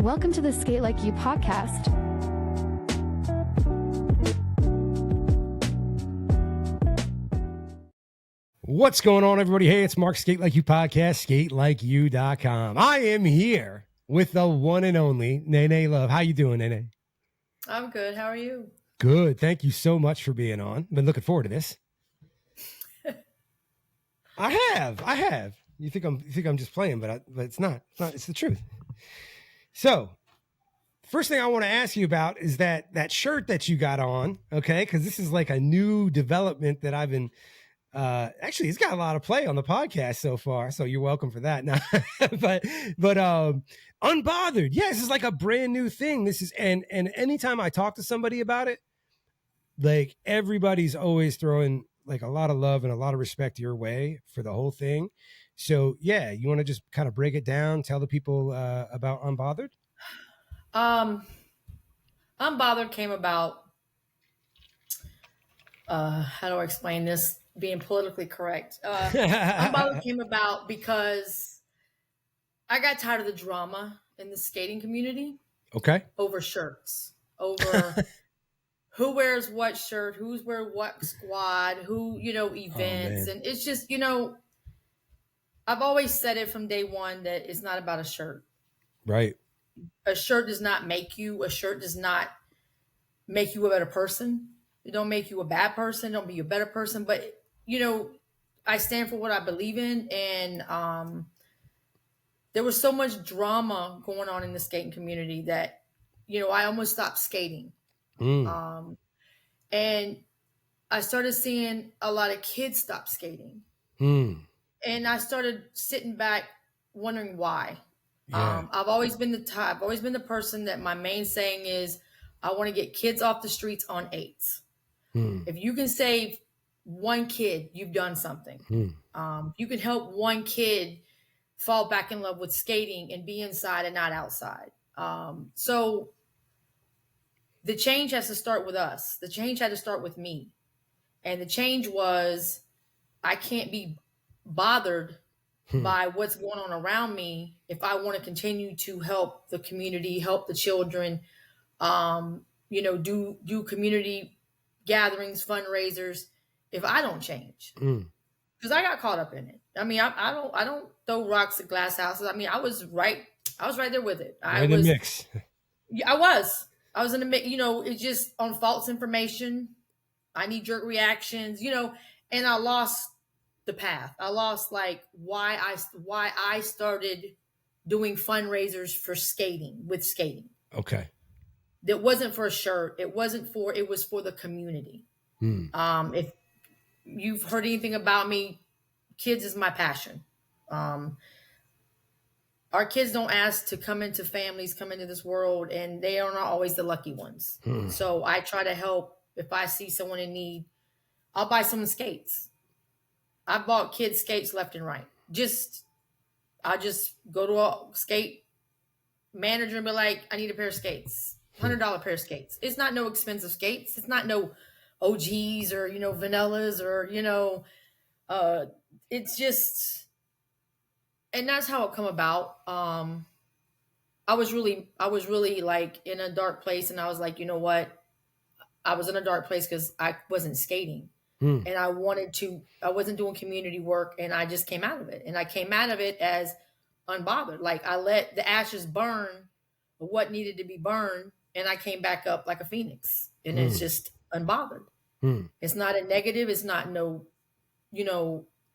Welcome to the Sk8LikeYou podcast. What's going on, everybody? Hey, it's Mark, Sk8LikeYou podcast, Sk8LikeYou.com. I am here with the one and only Nae Nae Love. How you doing, Nae Nae? I'm good. How are you? Good. Thank you so much for being on. Been looking forward to this. I have. You think I'm just playing, but it's not. It's the truth. So, first thing I want to ask you about is that shirt that you got on, okay? Because this is like a new development that I've been. Actually, it's got a lot of play on the podcast so far, so you're welcome for that. Now, but unbothered, yeah, this is like a brand new thing. This is and anytime I talk to somebody about it, like everybody's always throwing like a lot of love and a lot of respect your way for the whole thing. So yeah, you want to just kind of break it down, tell the people about Unbothered? Unbothered came about. How do I explain this? Being politically correct. Unbothered came about because I got tired of the drama in the skating community. Okay. Over shirts, over who wears what shirt, who's wear what squad, who, events. And it's just, I've always said it from day one that it's not about a shirt. Right. A shirt does not make you. A shirt does not make you a better person. It don't make you a bad person. Don't be a better person. But, I stand for what I believe in. And there was so much drama going on in the skating community that, I almost stopped skating. And I started seeing a lot of kids stop skating. And I started sitting back wondering why. Yeah. I've always been the person that my main saying is, I want to get kids off the streets on 8s. If you can save one kid, you've done something. You can help one kid fall back in love with skating and be inside and not outside. So the change has to start with us. The change had to start with me. And the change was, I can't be bothered by what's going on around me if I want to continue to help the community, help the children, do community gatherings, fundraisers, if I don't change. Because I got caught up in it. I mean, I don't throw rocks at glass houses. I mean, I was right there with it. I was in the mix. I was in the mix, it's just on false information. I need jerk reactions, and I lost the path. I lost like why I started doing fundraisers for skating. Okay. That wasn't for a shirt. It was for the community. If you've heard anything about me, kids is my passion. Our kids don't ask to come into families, come into this world, and they are not always the lucky ones. So I try to help. If I see someone in need, I'll buy someone skates. I bought kids skates left and right. I just go to a skate manager and be like, I need a pair of skates, $100 pair of skates. It's not no expensive skates. It's not no OGs or, vanillas or, it's just, and that's how it come about. I was really like in a dark place, and I was like, you know what? I was in a dark place because I wasn't skating. And I wasn't doing community work, and I just came out of it. And I came out of it as unbothered. Like I let the ashes burn of what needed to be burned, and I came back up like a phoenix. And it's just unbothered. It's not a negative. It's not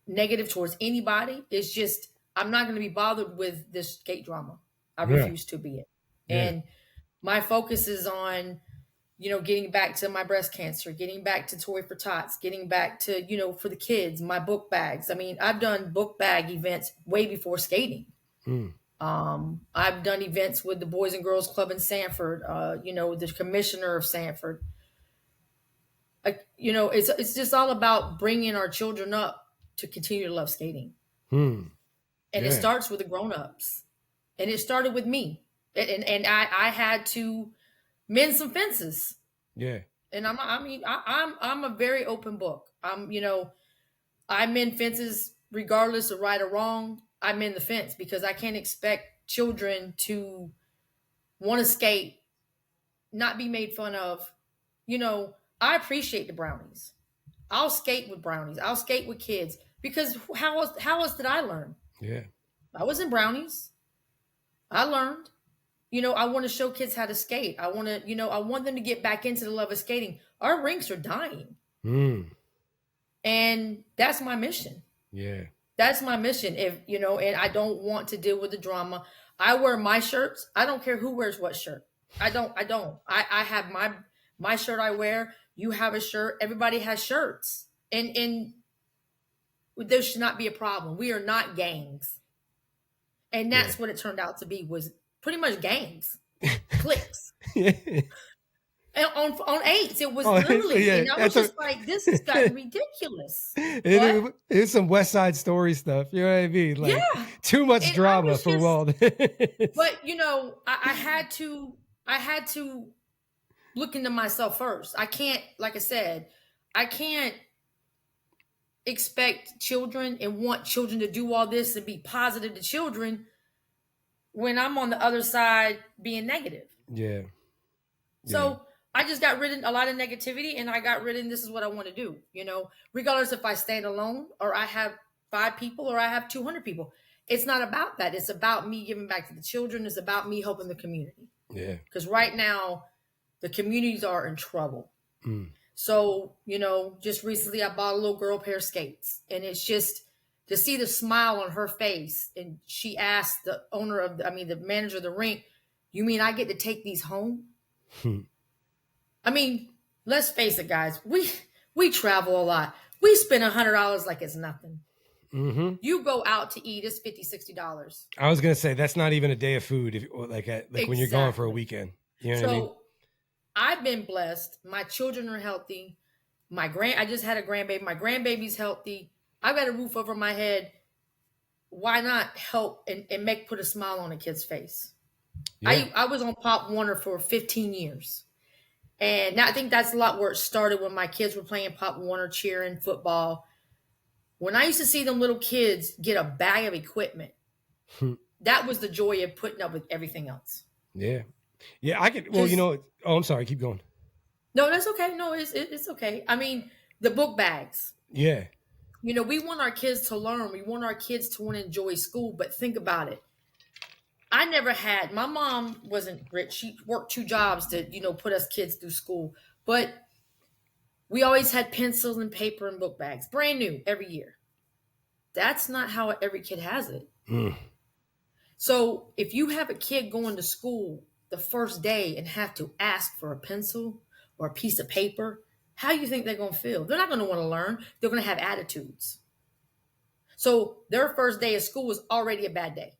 negative towards anybody. It's just, I'm not going to be bothered with this skate drama. I refuse to be it. Yeah. And my focus is on, getting back to my breast cancer, getting back to Toy for Tots, getting back to, for the kids, my book bags. I mean, I've done book bag events way before skating. I've done events with the Boys and Girls Club in Sanford, the commissioner of Sanford. It's just all about bringing our children up to continue to love skating. And it starts with the grown-ups. And it started with me. And I had to mend some fences. Yeah. And I'm a very open book. I mend fences regardless of right or wrong. I mend the fence because I can't expect children to want to skate, not be made fun of. You know, I appreciate the brownies. I'll skate with brownies. I'll skate with kids because how else did I learn? Yeah. I wasn't brownies. I learned. You know, I want to show kids how to skate. I want to, I want them to get back into the love of skating. Our rinks are dying. And that's my mission. Yeah. That's my mission. And I don't want to deal with the drama. I wear my shirts. I don't care who wears what shirt. I don't. I have my shirt I wear. You have a shirt. Everybody has shirts. And there should not be a problem. We are not gangs. And that's what it turned out to be, was pretty much gangs. Cliques. And on eights, it was literally, and I was just like, this has gotten ridiculous. It's some West Side Story stuff. You know what I mean? Like, too much drama for Walt. But I had to look into myself first. I can't, like I said, I can't expect children and want children to do all this and be positive to children when I'm on the other side being negative. Yeah. So I just got rid of a lot of negativity, and I got rid of, this is what I want to do, regardless if I stand alone or I have 5 people or I have 200 people. It's not about that. It's about me giving back to the children. It's about me helping the community. Yeah. Because right now, the communities are in trouble. So, just recently I bought a little girl pair of skates, and it's just to see the smile on her face. And she asked the the manager of the rink, "You mean I get to take these home?" I mean, let's face it, guys. We travel a lot. We spend $100 like it's nothing. You go out to eat, it's $50, $60. I was gonna say that's not even a day of food, when you're going for a weekend. You know what I mean? I've been blessed. My children are healthy. I just had a grandbaby. My grandbaby's healthy. I've got a roof over my head. Why not help and put a smile on a kid's face? Yeah. I was on Pop Warner for 15 years. And I think that's a lot where it started, when my kids were playing Pop Warner, cheering, football. When I used to see them little kids get a bag of equipment, that was the joy of putting up with everything else. Yeah. Yeah, I could. Well, I'm sorry. Keep going. No, that's okay. No, it's okay. I mean, the book bags. Yeah. We want our kids to learn. We want our kids to want to enjoy school. But think about it. My mom wasn't rich. She worked 2 jobs to, put us kids through school. But we always had pencils and paper and book bags, brand new every year. That's not how every kid has it. So if you have a kid going to school the first day and have to ask for a pencil or a piece of paper, how do you think they're going to feel? They're not going to want to learn. They're going to have attitudes. So their first day of school is already a bad day.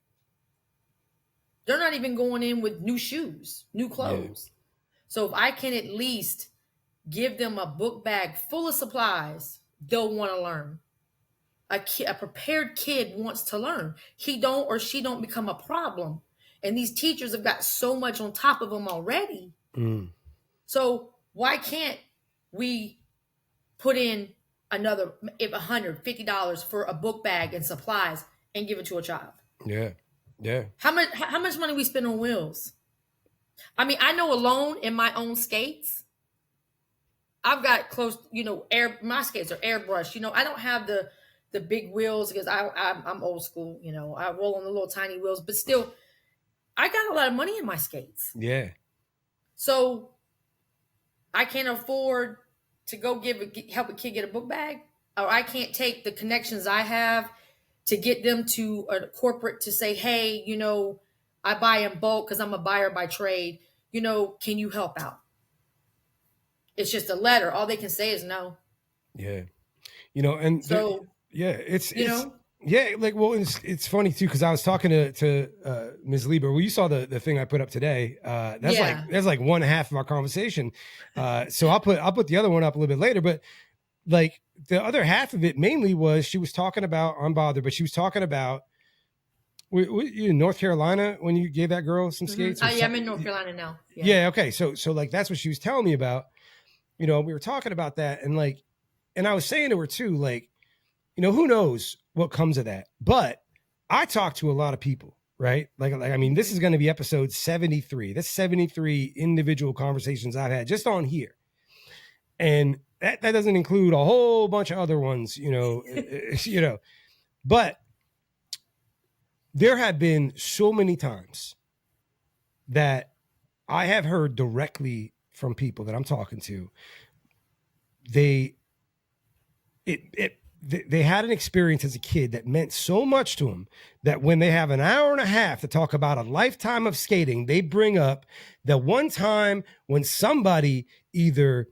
They're not even going in with new shoes, new clothes. Yeah. So if I can at least give them a book bag full of supplies, they'll want to learn. A prepared kid wants to learn. He don't or she don't become a problem. And these teachers have got so much on top of them already. So why can't we put in another $150 for a book bag and supplies and give it to a child? Yeah. Yeah. How much money we spend on wheels? I mean, I know alone in my own skates, I've got close, my skates are airbrushed. I don't have the big wheels because I'm old school. I roll on the little tiny wheels, but still, I got a lot of money in my skates. Yeah. So I can't afford to go help a kid get a book bag, or I can't take the connections I have to get them to a corporate to say, hey, I buy in bulk because I'm a buyer by trade. Can you help out? It's just a letter. All they can say is no. Yeah. And so, it's funny too, because I was talking to Ms. Lieber. Well, you saw the thing I put up today. That's like one half of our conversation. So I'll put the other one up a little bit later, but like the other half of it mainly was she was talking about Unbothered, but she was talking about you in North Carolina when you gave that girl some skates. Yeah, I'm in North Carolina now. Yeah. Okay. So like that's what she was telling me about. We were talking about that, and I was saying to her too, like, who knows what comes of that? But I talk to a lot of people, right? Like I mean, this is going to be episode 73. That's 73 individual conversations I've had just on here. And that doesn't include a whole bunch of other ones, but there have been so many times that I have heard directly from people that I'm talking to. They had an experience as a kid that meant so much to them that when they have an hour and a half to talk about a lifetime of skating, they bring up the one time when somebody either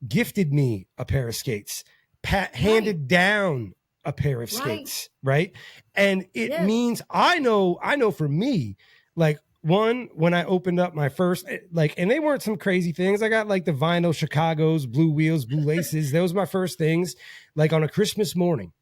gifted me a pair of skates, handed down a pair of skates, right? And it means I know for me, like, one, when I opened up my first, like, and they weren't some crazy things. I got like the vinyl Chicago's, blue wheels, blue laces. Those were my first things, like on a Christmas morning.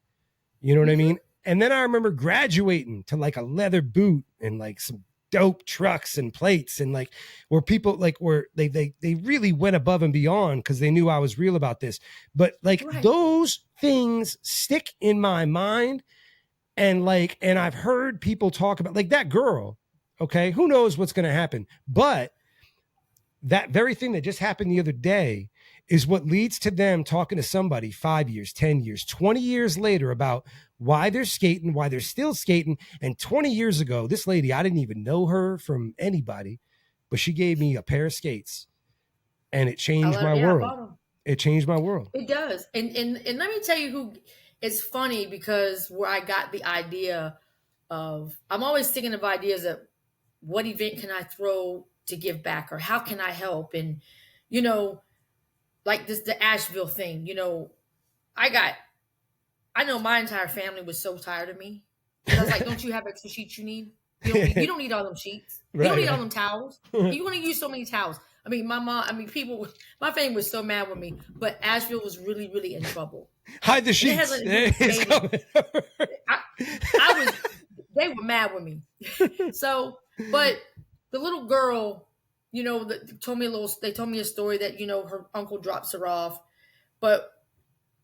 You know what I mean? And then I remember graduating to like a leather boot and like some dope trucks and plates, and like where people like were they really went above and beyond because they knew I was real about this. But like those things stick in my mind, and I've heard people talk about like that girl. Okay, who knows what's going to happen? But that very thing that just happened the other day is what leads to them talking to somebody 5 years, 10 years, 20 years later about why they're skating, why they're still skating. And 20 years ago, this lady, I didn't even know her from anybody, but she gave me a pair of skates and it changed my world. It changed my world. It does. And let me tell you who, it's funny because where I got the idea of, I'm always thinking of ideas of what event can I throw to give back, or how can I help? And, like the Asheville thing, I know my entire family was so tired of me. I was like, don't you have extra sheets you need? You don't need all them sheets. You don't need all them towels. You want to use so many towels. I mean, my family was so mad with me, but Asheville was really, really in trouble. Hide the sheets. They were mad with me. So, but the little girl, they told me a story that, her uncle drops her off. But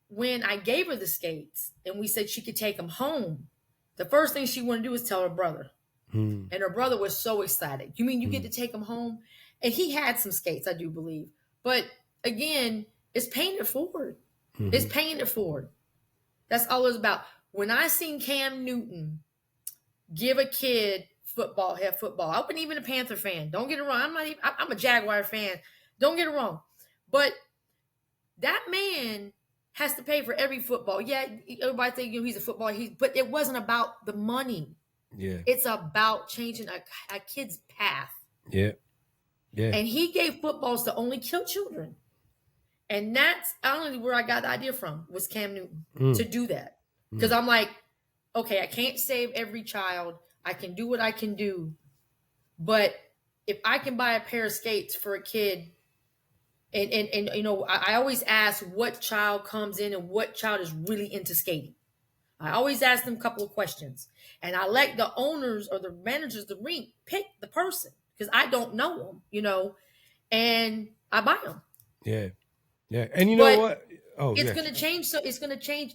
when I gave her the skates and we said she could take them home, the first thing she wanted to do was tell her brother. And her brother was so excited. You mean you get to take them home? And he had some skates, I do believe. But again, it's paying it forward. It's paying it forward. That's all it's about. When I seen Cam Newton give a kid football, I wasn't even a Panther fan. Don't get it wrong. I'm a Jaguar fan. Don't get it wrong. But that man has to pay for every football. Yeah, everybody think he's a footballer. But it wasn't about the money. Yeah. It's about changing a kid's path. Yeah. Yeah. And he gave footballs to only kill children. And that's only where I got the idea from, was Cam Newton to do that. Because I'm like, okay, I can't save every child. I can do what I can do. But if I can buy a pair of skates for a kid, and I always ask what child comes in and what child is really into skating. I always ask them a couple of questions. And I let the owners or the managers of the rink pick the person because I don't know them, and I buy them. Yeah. Yeah. And you know what? Oh, it's going to change. So it's going to change.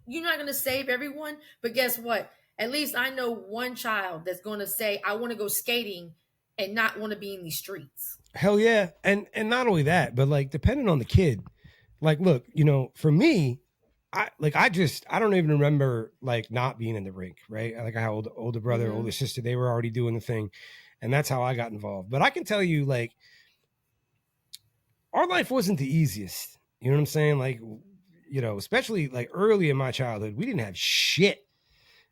You're not going to save everyone, but guess what? At least I know one child that's going to say, I want to go skating and not want to be in these streets. Hell yeah. And not only that, but like depending on the kid, like, look, for me, I don't even remember like not being in the rink, right? Like I had older brother, older sister, they were already doing the thing. And that's how I got involved. But I can tell you, like, our life wasn't the easiest. You know what I'm saying? Like, especially like early in my childhood, we didn't have shit.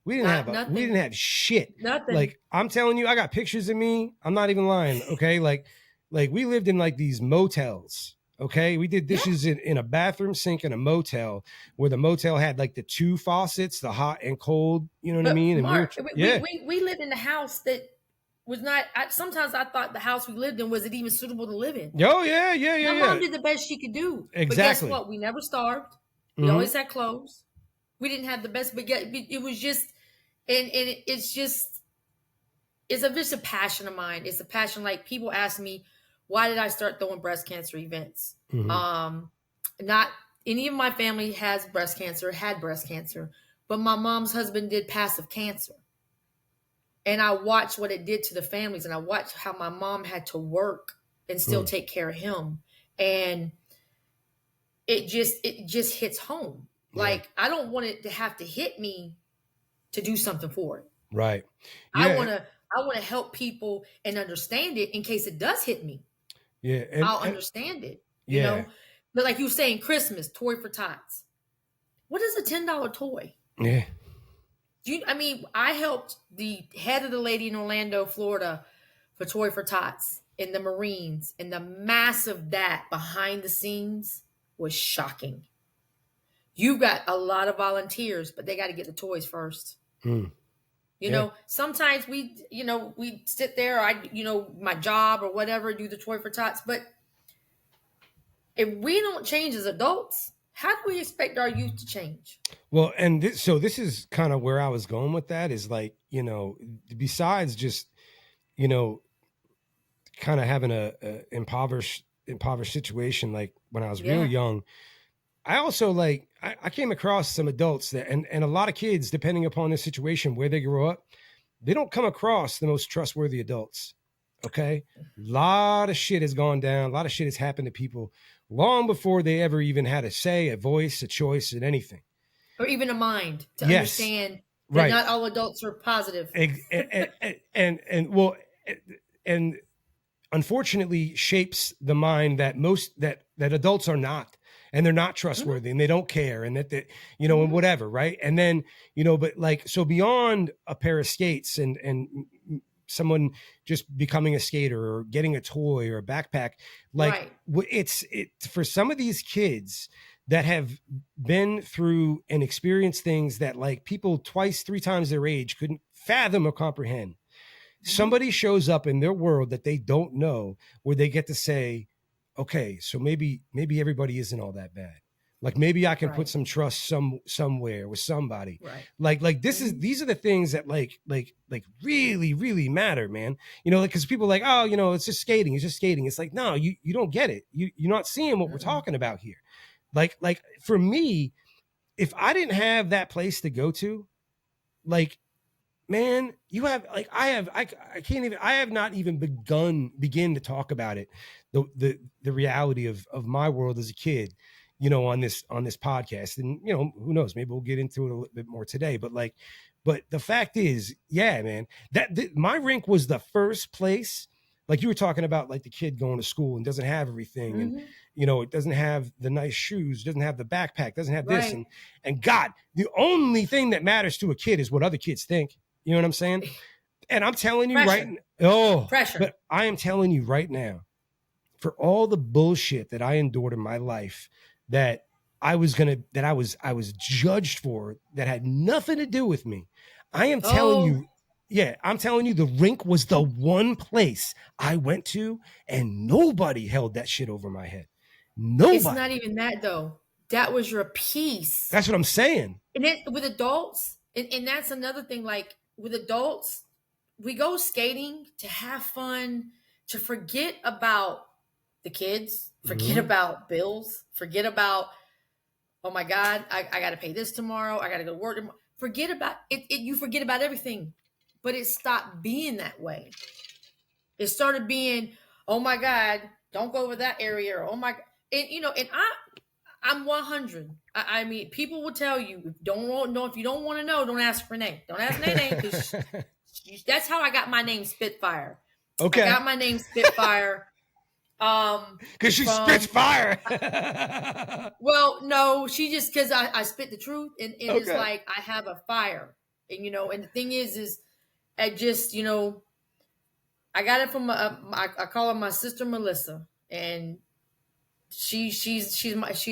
We didn't have shit. Nothing. Like, I'm telling you, I got pictures of me. I'm not even lying. Okay. Like we lived in like these motels. Okay. We did dishes in a bathroom sink in a motel where the motel had like the two faucets, the hot and cold, you know what I mean? And Mark, we lived in a house that was not, sometimes I thought the house we lived in, was it even suitable to live in? Oh, yeah. My mom did the best she could do. Exactly. But guess what? We never starved. We always had clothes. We didn't have the best, but it was just, and it's just, it's just a passion of mine. It's a passion. Like, people ask me, why did I start throwing breast cancer events? Not any of my family had breast cancer, but my mom's husband did passive cancer. And I watched what it did to the families, and I watched how my mom had to work and still take care of him. And it just hits home. Yeah. Like, I don't want it to have to hit me to do something for it. Right. Yeah. I want to help people and understand it in case it does hit me. Yeah. I'll understand it. You know? But like you were saying, Christmas, toy for tots. What is a $10 toy? Yeah. I helped the head of the lady in Orlando, Florida for Toy for Tots in the Marines, and the mass of that behind the scenes was shocking. You got a lot of volunteers, but they got to get the toys first. You know, sometimes we sit there, my job or whatever, do the Toy for Tots. But if we don't change as adults, how do we expect our youth to change? Well, and so this is kind of where I was going with that, is like, besides just, kind of having a impoverished situation, like when I was real young, I also I came across some adults that, and a lot of kids, depending upon the situation where they grow up, they don't come across the most trustworthy adults. Okay. A lot of shit has gone down. A lot of shit has happened to people long before they ever even had a say, a voice, a choice in anything. Or even a mind to understand that not all adults are positive. And unfortunately shapes the mind that that adults are not, and they're not trustworthy, and they don't care, and that and whatever, right? And then, but so beyond a pair of skates and someone just becoming a skater or getting a toy or a backpack, it's for some of these kids that have been through and experienced things that people twice, 3 times their age couldn't fathom or comprehend. Somebody shows up in their world that they don't know, where they get to say, okay, so maybe everybody isn't all that bad. Like maybe I can put some trust somewhere with somebody. Right. These are the things that really, really matter, man. Because people are like, oh, it's just skating. It's just skating. It's like, no, you don't get it. You're not seeing what we're talking about here. Like for me, if I didn't have that place to go to, man, you have I can't even, I have not even begin to talk about it. The reality of my world as a kid, on this podcast. And, who knows, maybe we'll get into it a little bit more today, but the fact is, man, my rink was the first place, like you were talking about, like the kid going to school and doesn't have everything. And, it doesn't have the nice shoes, doesn't have the backpack, doesn't have this. And God, the only thing that matters to a kid is what other kids think. You know what I'm saying? And I'm telling you pressure. But I am telling you right now, for all the bullshit that I endured in my life, that I was judged for, that had nothing to do with me. I am telling you, I'm telling you, the rink was the one place I went to, and nobody held that shit over my head. Nobody. It's not even that though. That was your peace. That's what I'm saying. And then with adults, and that's another thing, like with adults, we go skating to have fun, to forget about the kids, forget about bills, forget about, oh my God, I got to pay this tomorrow. I got to go to work tomorrow. Forget about it. You forget about everything, but it stopped being that way. It started being, oh my God, don't go over that area. Or, oh my God. And, and I'm 100. I mean, people will tell you, if you don't want to know, don't ask Renee. Don't ask Nae Nae, because that's how I got my name Spitfire. Okay. I got my name Spitfire. Because she spits fire. Well, no, she just, because I spit the truth, and it's like I have a fire, and and the thing is I just I got it from I call her my sister Melissa, and she's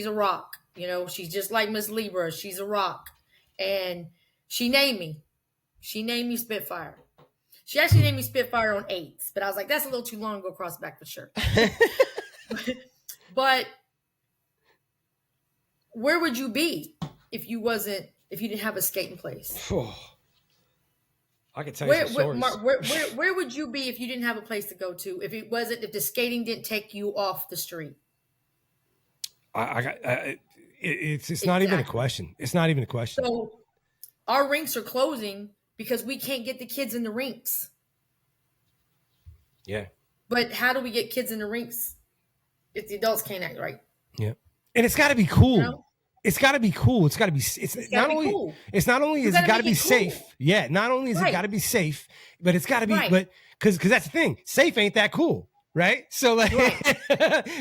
a rock. She's just like Miss Libra. She's a rock, and she named me Spitfire. She actually named me Spitfire on 8s, but I was like, that's a little too long to go across the back of the shirt. But where would you be if you didn't have a skating place? I can tell you some stories. Mark, where would you be if you didn't have a place to go to? If the skating didn't take you off the street? It's not even a question. It's not even a question. So our rinks are closing because we can't get the kids in the rinks. Yeah. But how do we get kids in the rinks if the adults can't act right? Yeah. And it's got to be cool. You know? It's got to be cool. It's got to be. It's gotta not be only. cool. It's not only You is it gotta got to make be it cool. safe. Yeah. Not only is it Right. got to be safe, but it's got to be. Right. But because that's the thing. Safe ain't that cool, right? So like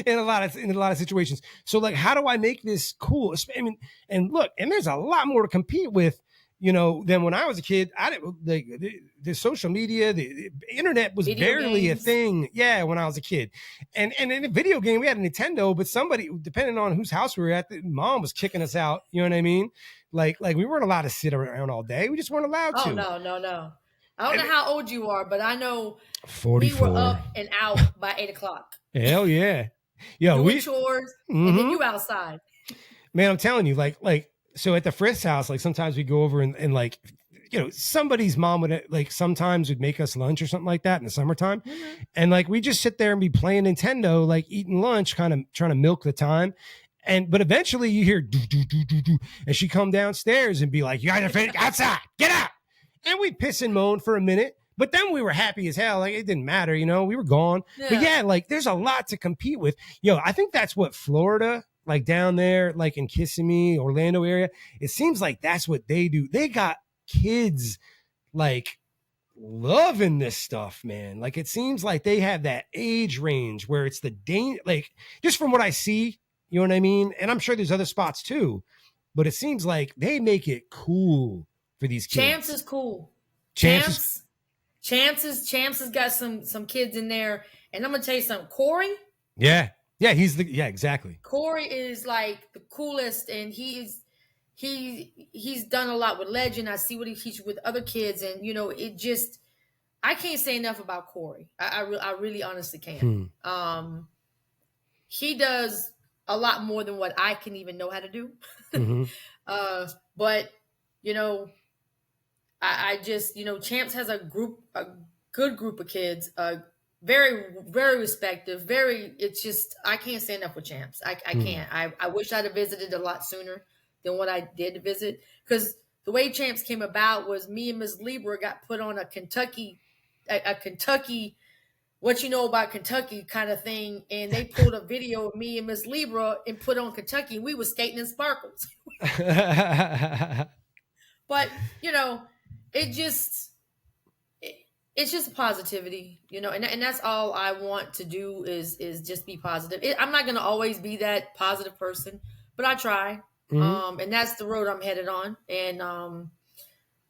in a lot of situations. So like, how do I make this cool? I mean, and look, and there's a lot more to compete with, you know, than when I was a kid. I didn't like the social media, the internet was Video barely games. a thing. Yeah, when I was a kid, and in a video game we had a Nintendo, but somebody, depending on whose house we were at, the mom was kicking us out. You know what I mean? Like we weren't allowed to sit around all day. We just weren't allowed to. Oh no. I don't know how old you are, but I know 44. we were up and out by 8:00. Hell yeah, yo, Doing chores, and then you outside. Man, I'm telling you, like, so at the Frisk's house, like sometimes we go over and like, you know, somebody's mom would like sometimes would make us lunch or something like that in the summertime. Mm-hmm. And like, we just sit there and be playing Nintendo, like eating lunch, kind of trying to milk the time. But eventually you hear do, do, do, do, do, and she come downstairs and be like, you guys are finished outside, get out. And we piss and moan for a minute. But then we were happy as hell. Like it didn't matter, you know, we were gone. Yeah. But yeah, like there's a lot to compete with. Yo, I think that's what Florida, like down there, like in Kissimmee, Orlando area, it seems like that's what they do. They got kids like loving this stuff, man. Like it seems like they have that age range where it's the like just from what I see, you know what I mean? And I'm sure there's other spots too, but it seems like they make it cool for these kids. Champs is cool. Champs has got some kids in there. And I'm gonna tell you something. Corey. Yeah, exactly. Corey is like the coolest, and he's done a lot with Legend. I see what he teaches with other kids, and you know, it just I can't say enough about Corey. I really honestly can't. He does a lot more than what I can even know how to do. Mm-hmm. But you know, I just, you know, Champs has a good group of kids, very, very respective, it's just, I can't say enough with Champs. I can't. I wish I'd have visited a lot sooner than what I did visit, because the way Champs came about was me and Ms. Libra got put on a Kentucky, what you know about Kentucky kind of thing. And they pulled a video of me and Ms. Libra and put on Kentucky, and we were skating in sparkles. But, you know, it's just positivity, you know, and that's all I want to do is just be positive. I'm not going to always be that positive person, but I try. Mm-hmm. And that's the road I'm headed on. And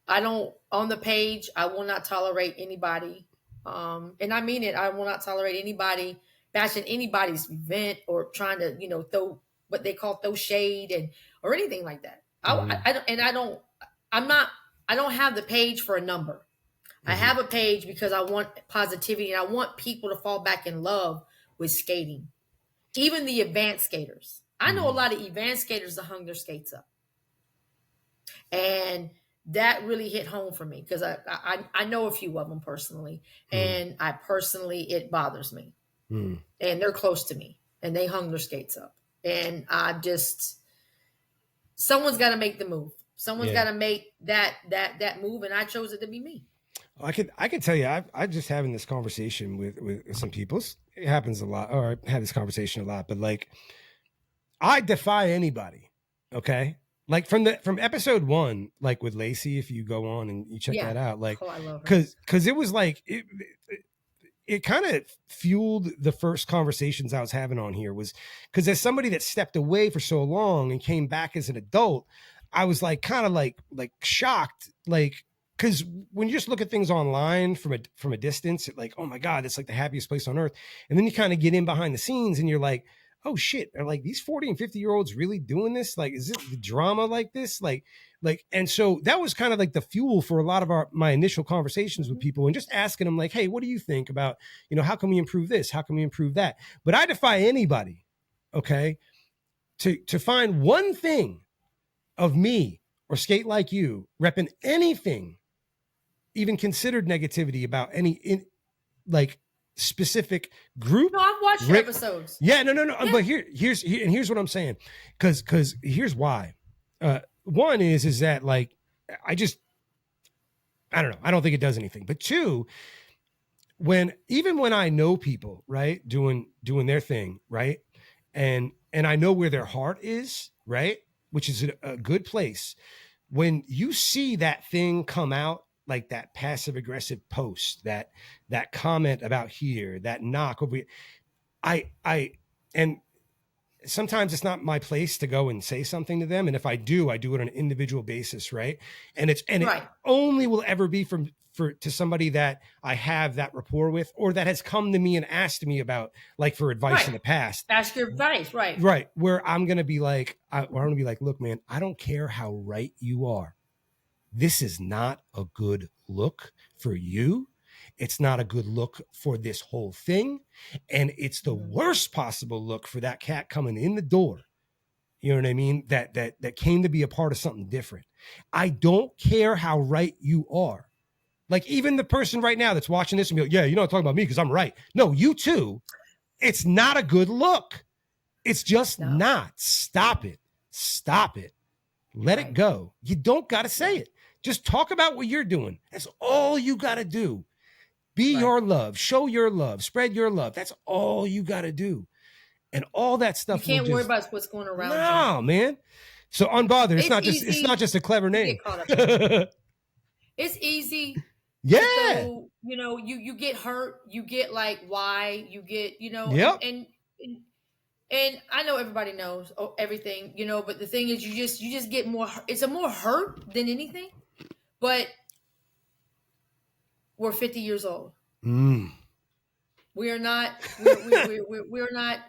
I don't, on the page, I will not tolerate anybody. And I mean it. I will not tolerate anybody bashing anybody's event or trying to, you know, throw what they call throw shade or anything like that. Mm-hmm. I don't have the page for a number. Mm-hmm. I have a page because I want positivity, and I want people to fall back in love with skating. Even the advanced skaters. I know a lot of advanced skaters that hung their skates up. And that really hit home for me because I know a few of them personally. And it bothers me. And they're close to me, and they hung their skates up. And someone's got to make the move. Someone's got to make that move, and I chose it to be me. I could tell you, I just having this conversation with some people. It happens a lot, or I have this conversation a lot. But like, I defy anybody. Okay, like from episode 1, like with Lacey, if you go on and you check that out, like, because it was like it kind of fueled the first conversations I was having on here, was because as somebody that stepped away for so long and came back as an adult, I was like kind of like shocked, like, because when you just look at things online from a distance, it like, oh my God, it's like the happiest place on earth. And then you kind of get in behind the scenes and you're like, oh shit, are like these 40 and 50-year-olds really doing this? Like, is it the drama like this? Like, and so that was kind of like the fuel for a lot of my initial conversations with people, and just asking them like, hey, what do you think about, you know, how can we improve this? How can we improve that? But I defy anybody, okay, to find one thing of me or Sk8LikeYou repping anything, even considered negativity about any like specific group. No, I've watched episodes. Yeah, no. Yeah. But here's what I'm saying. Cause here's why. One is that like, I just, I don't know. I don't think it does anything. But two, even when I know people, right, doing their thing, right, and I know where their heart is, right, which is a good place. When you see that thing come out, like that passive aggressive post, that comment about here, that knock over, and sometimes it's not my place to go and say something to them, and if I do it on an individual basis, right, and it only will ever be to somebody that I have that rapport with, or that has come to me and asked me about, like, for advice in the past. Ask your advice, right? Right, where I'm gonna be like, look, man, I don't care how right you are. This is not a good look for you. It's not a good look for this whole thing. And it's the worst possible look for that cat coming in the door. You know what I mean? That came to be a part of something different. I don't care how right you are. Like, even the person right now that's watching this and be like, yeah, you're not talking about me because I'm right. No, you too. It's not a good look. It's just not. Stop it. Stop it. Let it go. You don't got to say it. Just talk about what you're doing. That's all you got to do. Be your love. Show your love. Spread your love. That's all you got to do. And all that stuff. You can't worry about what's going around. No, man. So unbothered. It's not just a clever name. It's easy. Yeah. So, you get hurt. You get like, why? You get, and I know everybody knows everything, but the thing is, you just get more. It's a more hurt than anything. But we're 50 years old. We are not.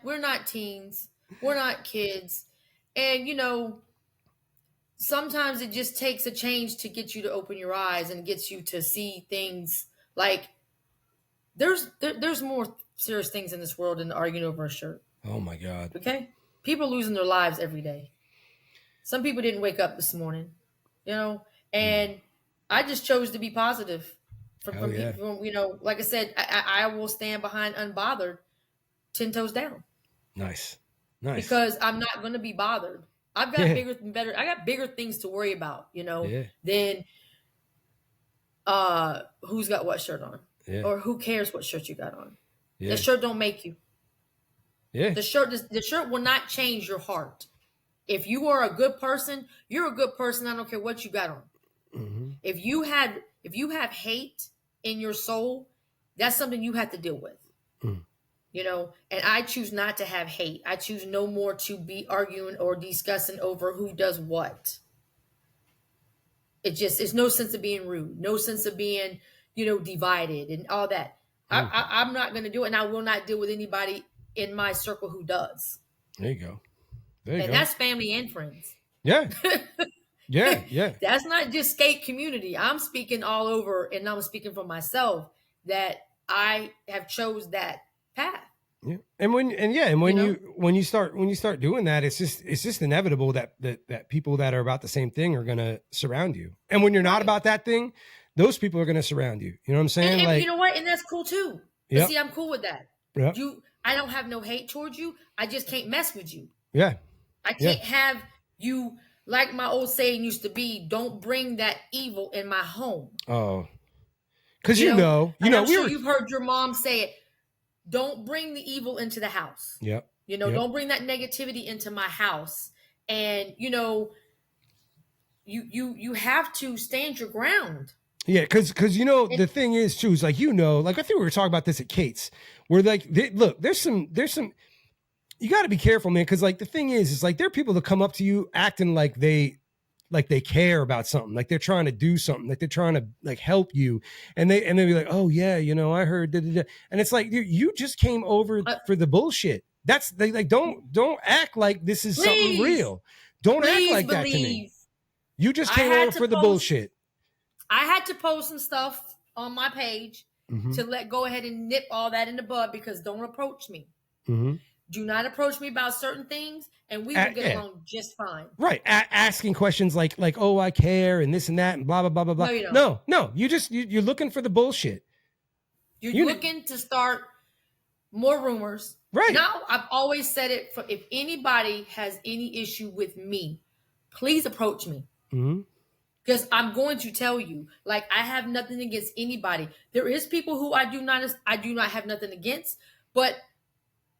We're not teens. We're not kids. And sometimes it just takes a change to get you to open your eyes and gets you to see things like there's more serious things in this world than arguing over a shirt. Oh my God. Okay. People are losing their lives every day. Some people didn't wake up this morning, and I just chose to be positive from like I said, I will stand behind Unbothered 10 toes down. Nice. Because I'm not going to be bothered. I've got I got bigger things to worry about, than who's got what shirt on, or who cares what shirt you got on. The shirt don't make you. The shirt will not change your heart. If you are a good person, you're a good person. I don't care what you got on. Mm-hmm. If you have hate in your soul, that's something you have to deal with. And I choose not to have hate. I choose no more to be arguing or discussing over who does what. It's no sense of being rude, no sense of being, divided and all that. I'm not going to do it, and I will not deal with anybody in my circle who does. There you go. And that's family and friends. Yeah. Yeah. That's not just skate community. I'm speaking all over, and I'm speaking for myself that I have chose that path. Yeah. And when you start doing that, it's just inevitable that people that are about the same thing are going to surround you. And when you're not about that thing, those people are going to surround you. You know what I'm saying? And you know what? And that's cool too. Yep. See, I'm cool with that. Yep. I don't have no hate towards you. I just can't mess with you. Yeah. I can't have you, like my old saying used to be, don't bring that evil in my home. Oh. Because I'm sure you've heard your mom say it. Don't bring the evil into the house. Yep. Don't bring that negativity into my house. And, you have to stand your ground. Yeah, because the thing is too is like I think we were talking about this at Kate's, where like look, there's some you got to be careful, man, because like the thing is like there are people that come up to you acting like they care about something, like they're trying to do something, like they're trying to like help you, and they be like, oh yeah, I heard, and it's like you just came over for the bullshit. That's like don't act like this is something real. Don't act like that to me. You just came over for the bullshit. I had to post some stuff on my page to go ahead and nip all that in the bud, because don't approach me. Mm-hmm. Do not approach me about certain things, and we will get along just fine. Right. Asking questions like, oh, I care, and this and that, and blah, blah, blah, blah, blah. No, you don't. No. You're looking for the bullshit. You're looking to start more rumors. Right. Now, I've always said it, if anybody has any issue with me, please approach me. Mm-hmm. Because I'm going to tell you, like, I have nothing against anybody. There is people who I do not have nothing against, but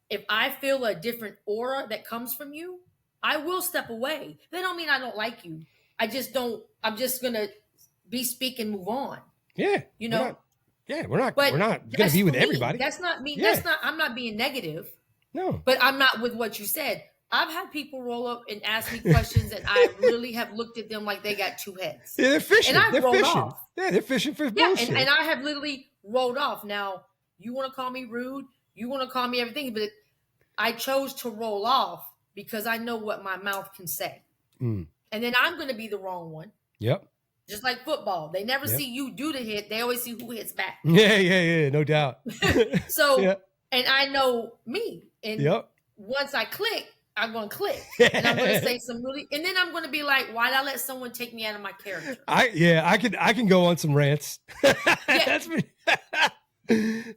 if I feel a different aura that comes from you, I will step away. That don't mean I don't like you. I just don't. I'm just gonna be speak and move on. Yeah. You know. We're not But gonna be with me. everybody. That's not me. Yeah. That's not. I'm not being negative. No. But I'm not with what you said. I've had people roll up and ask me questions, and I really have looked at them like they got two heads. Yeah, they're fishing. And I they're rolled fishing. off. Yeah, they're fishing for Yeah, bullshit. and I have literally rolled off. Now, you want to call me rude, you want to call me everything, but I chose to roll off because I know what my mouth can say. And then I'm going to be the wrong one. Yep. Just like football. They never see you do the hit. They always see who hits back. Yeah. No doubt. So, and I know me. And once I click, I'm going to click. And I'm going to say some really, and then I'm going to be like, why'd I let someone take me out of my character? I can go on some rants. That's me.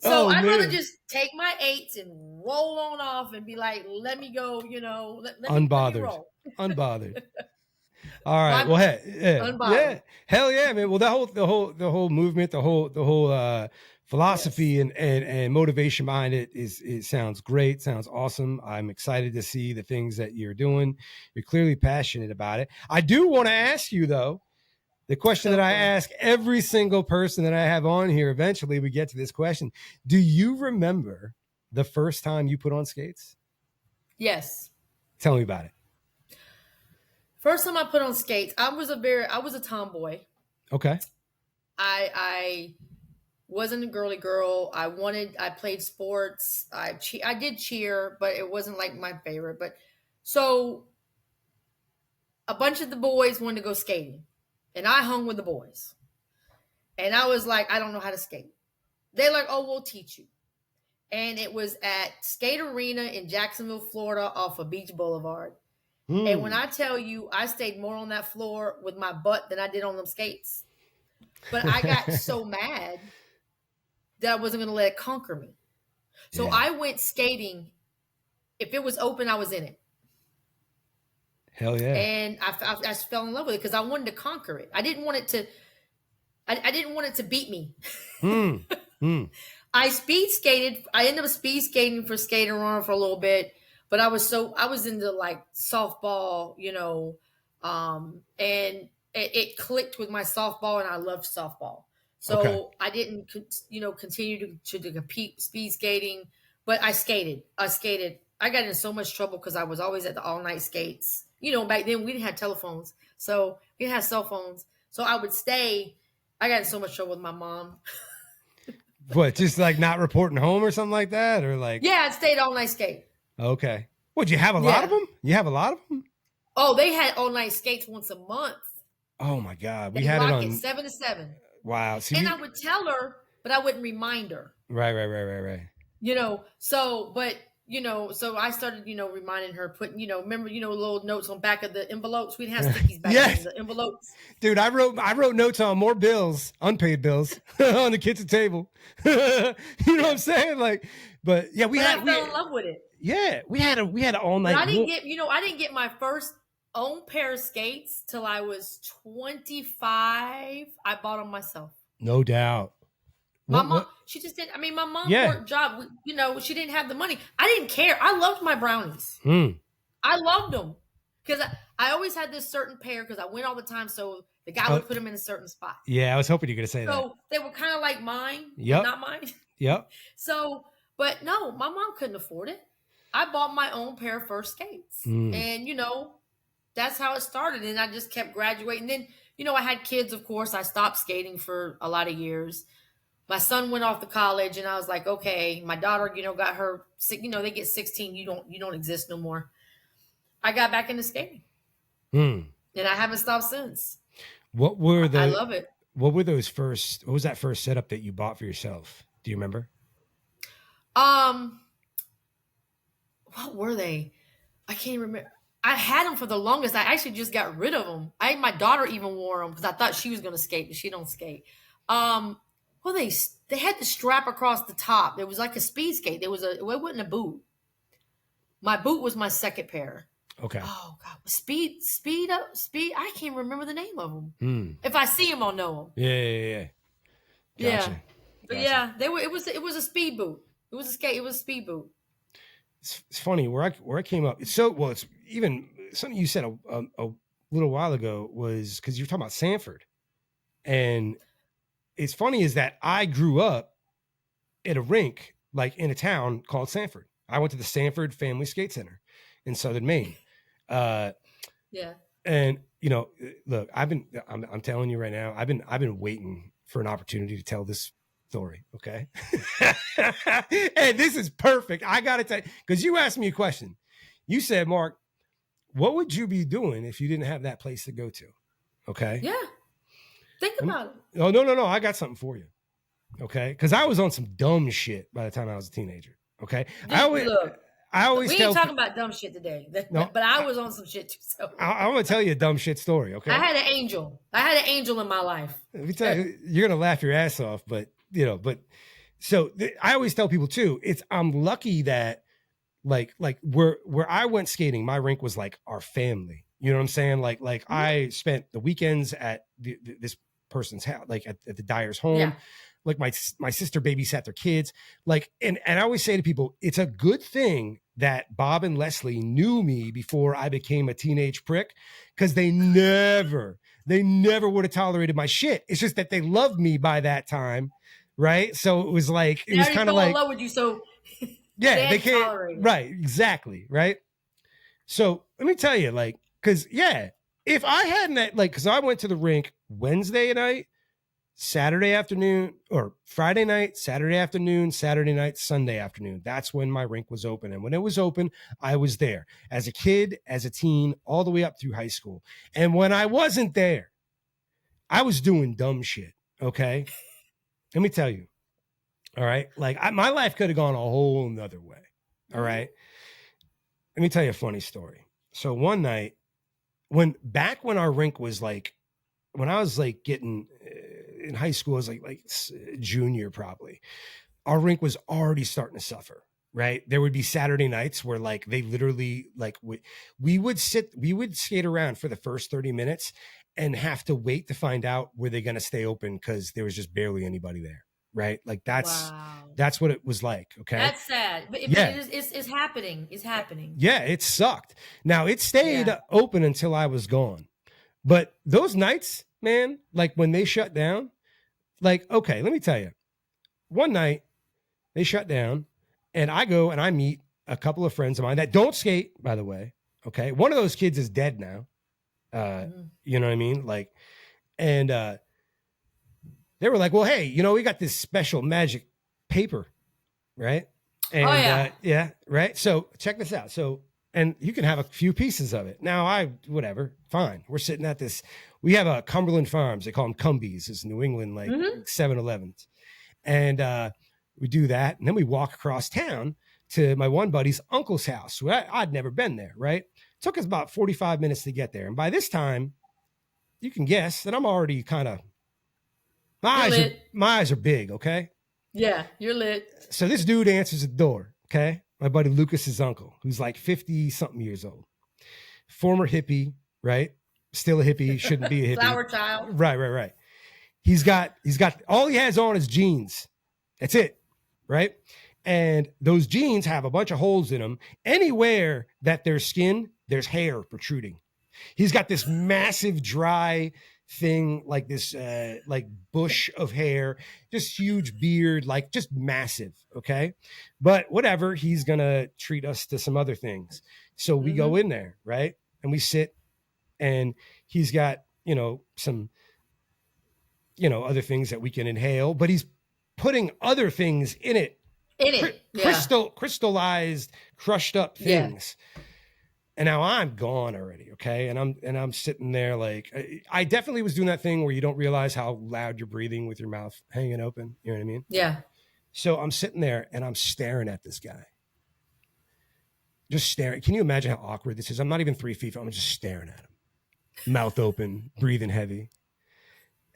So I'd rather just take my 8s and roll on off and be like, let me go, unbothered. Let me roll. Unbothered. All right. Well, hey, unbothered. Hell yeah, man. Well, the whole movement, the whole philosophy and motivation behind it sounds great. Sounds awesome. I'm excited to see the things that you're doing. You're clearly passionate about it. I do want to ask you though, the question that I ask every single person that I have on here, eventually we get to this question. Do you remember the first time you put on skates? Yes. Tell me about it. First time I put on skates, I was a tomboy. Okay. I wasn't a girly girl. I played sports. I did cheer, but it wasn't like my favorite. But so a bunch of the boys wanted to go skating. And I hung with the boys. And I was like, I don't know how to skate. They're like, oh, we'll teach you. And it was at Skate Arena in Jacksonville, Florida, off of Beach Boulevard. And when I tell you, I stayed more on that floor with my butt than I did on them skates. But I got so mad that I wasn't going to let it conquer me. So I went skating. If it was open, I was in it. Hell yeah. And I just fell in love with it because I wanted to conquer it. I didn't want it to, I didn't want it to beat me. I speed skated. I ended up speed skating for Skate Arena for a little bit, but I was into like softball, and it clicked with my softball and I loved softball. So I didn't, continue to compete speed skating, but I skated. I got in so much trouble because I was always at the all night skates. Back then we didn't have telephones, so we didn't have cell phones. So I would stay. I got in so much trouble with my mom. What, just like not reporting home or something like that? Or like, yeah, I stayed all night skate. Okay. Would you have a lot of them? You have a lot of them? Oh, they had all night skates once a month. Oh my God. We had it on 7 to 7. Wow. See, and I would tell her, but I wouldn't remind her. Right. So I started, reminding her, putting, remember, little notes on back of the envelopes. We didn't have stickies back then, the envelopes. Dude, I wrote notes on more bills, unpaid bills, on the kitchen table. You know what I'm saying? Like, but yeah, I fell in love with it. Yeah, we had all night. But I didn't get my first own pair of skates till I was 25. I bought them myself. No doubt. My mom, she just didn't. I mean, my mom worked job. She didn't have the money. I didn't care. I loved my brownies. I loved them because I always had this certain pair because I went all the time. So the guy would put them in a certain spot. Yeah, I was hoping you were going to say that. So they were kind of like mine, not mine. Yep. So, but no, my mom couldn't afford it. I bought my own pair of first skates, and that's how it started. And I just kept graduating. Then I had kids. Of course, I stopped skating for a lot of years. My son went off to college and I was like, okay, my daughter, got her, they get 16. You don't exist no more. I got back into skating and I haven't stopped since. I love it. What was that first setup that you bought for yourself? Do you remember? What were they? I can't remember. I had them for the longest. I actually just got rid of them. My daughter even wore them because I thought she was going to skate, but she don't skate. Well, they had the strap across the top. It was like a speed skate. It wasn't a boot. My boot was my second pair. Okay. Oh God, speed up, speed. I can't remember the name of them. Hmm. If I see them, I'll know them. Yeah. Yeah, Gotcha. but Gotcha. yeah, they were. It was a speed boot. It was a skate. It was a speed boot. It's funny where I came up. It's so well. It's even something you said a little while ago was because you're talking about Sanford, and it's funny is that I grew up at a rink like in a town called Sanford. I went to the Sanford Family Skate Center in Southern Maine. Yeah. And you know, look, I'm telling you right now, I've been waiting for an opportunity to tell this story. Okay. And this is perfect. I got to tell you, because you asked me a question. You said, Mark, what would you be doing if you didn't have that place to go to? Okay. Yeah. Think about it. Oh, no. I got something for you. Okay. Because I was on some dumb shit by the time I was a teenager. Okay. Look, I always we ain't talking about dumb shit today. No, but I was on some shit too. So I'm going to tell you a dumb shit story. Okay. I had an angel. I had an angel in my life. Let me tell you, you're going to laugh your ass off, but so I always tell people too, I'm lucky that like where I went skating, my rink was like our family. You know what I'm saying? Like I spent the weekends at this person's house, like at the Dyer's home. Yeah. Like my sister babysat their kids. Like, and I always say to people, it's a good thing that Bob and Leslie knew me before I became a teenage prick, because they never would have tolerated my shit. It's just that they loved me by that time. Right. So it was like, it was kind of like, in love with you. So yeah, they can't. Right. Exactly. Right. So let me tell you, like, cause yeah, if I hadn't cause I went to the rink Wednesday night, Saturday afternoon, or Friday night, Saturday afternoon, Saturday night, Sunday afternoon. That's when my rink was open. And when it was open, I was there as a kid, as a teen, all the way up through high school. And when I wasn't there, I was doing dumb shit. Okay. Let me tell you. All right. Like my life could have gone a whole nother way. All right. Let me tell you a funny story. So one night when our rink was like, when I was like getting in high school, I was like junior probably, our rink was already starting to suffer. Right. There would be Saturday nights where like they literally like we would skate around for the first 30 minutes and have to wait to find out were they going to stay open, because there was just barely anybody there. Right. Like that's what it was like. Okay. That's sad. But yeah. It's happening. It's happening. Yeah. It sucked. Now it stayed open until I was gone. But those nights, man, like when they shut down, like, okay, let me tell you, one night they shut down and I go and I meet a couple of friends of mine that don't skate, by the way. Okay. One of those kids is dead now. You know what I mean? Like, and they were like, well, hey, we got this special magic paper, right? And yeah, right. So check this out. So, and you can have a few pieces of it. Now whatever, fine. We're sitting at this, we have a Cumberland Farms. They call them Cumbies. It's New England, like 7-Elevens. And we do that. And then we walk across town to my one buddy's uncle's house. I'd never been there, right? It took us about 45 minutes to get there. And by this time, you can guess that I'm already kind of, my eyes are big, okay? Yeah, you're lit. So this dude answers the door, okay? My buddy Lucas's uncle, who's like 50-something years old. Former hippie, right? Still a hippie, shouldn't be a hippie. Flower child. Right. He's got all he has on is jeans. That's it, right? And those jeans have a bunch of holes in them. Anywhere that there's skin, there's hair protruding. He's got this massive dry thing, like this like bush of hair, just huge beard, like just massive. Okay. But whatever, he's gonna treat us to some other things. So we go in there, right? And we sit, and he's got, some, other things that we can inhale, but he's putting other things in it. Crystallized, crushed up things. Yeah. And now I'm gone already, okay? And I'm sitting there like, I definitely was doing that thing where you don't realize how loud you're breathing with your mouth hanging open. You know what I mean? Yeah. So I'm sitting there and I'm staring at this guy. Just staring. Can you imagine how awkward this is? I'm not even 3 feet. I'm just staring at him. Mouth open, breathing heavy.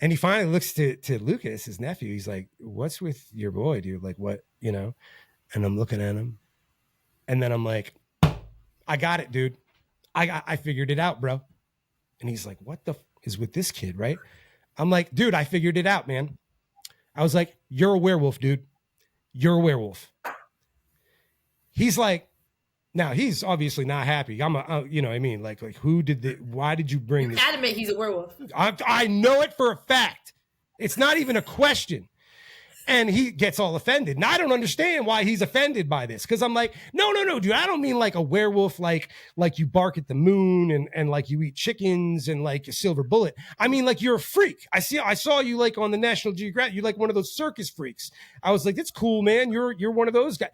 And he finally looks to Lucas, his nephew. He's like, what's with your boy, dude? Like, what, And I'm looking at him. And then I'm like, I got it, dude. I figured it out, bro. And he's like, what the is with this kid, right? I'm like, dude, I figured it out, man. I was like, you're a werewolf, dude. You're a werewolf. He's like, now he's obviously not happy. You know what I mean? Like why did you bring this? Adamant he's a werewolf. I know it for a fact. It's not even a question. And he gets all offended. And I don't understand why he's offended by this. Cause I'm like, no, dude. I don't mean like a werewolf, like you bark at the moon and like you eat chickens and like a silver bullet. I mean, like you're a freak. I saw you like on the National Geographic. You're like one of those circus freaks. I was like, that's cool, man. You're one of those guys.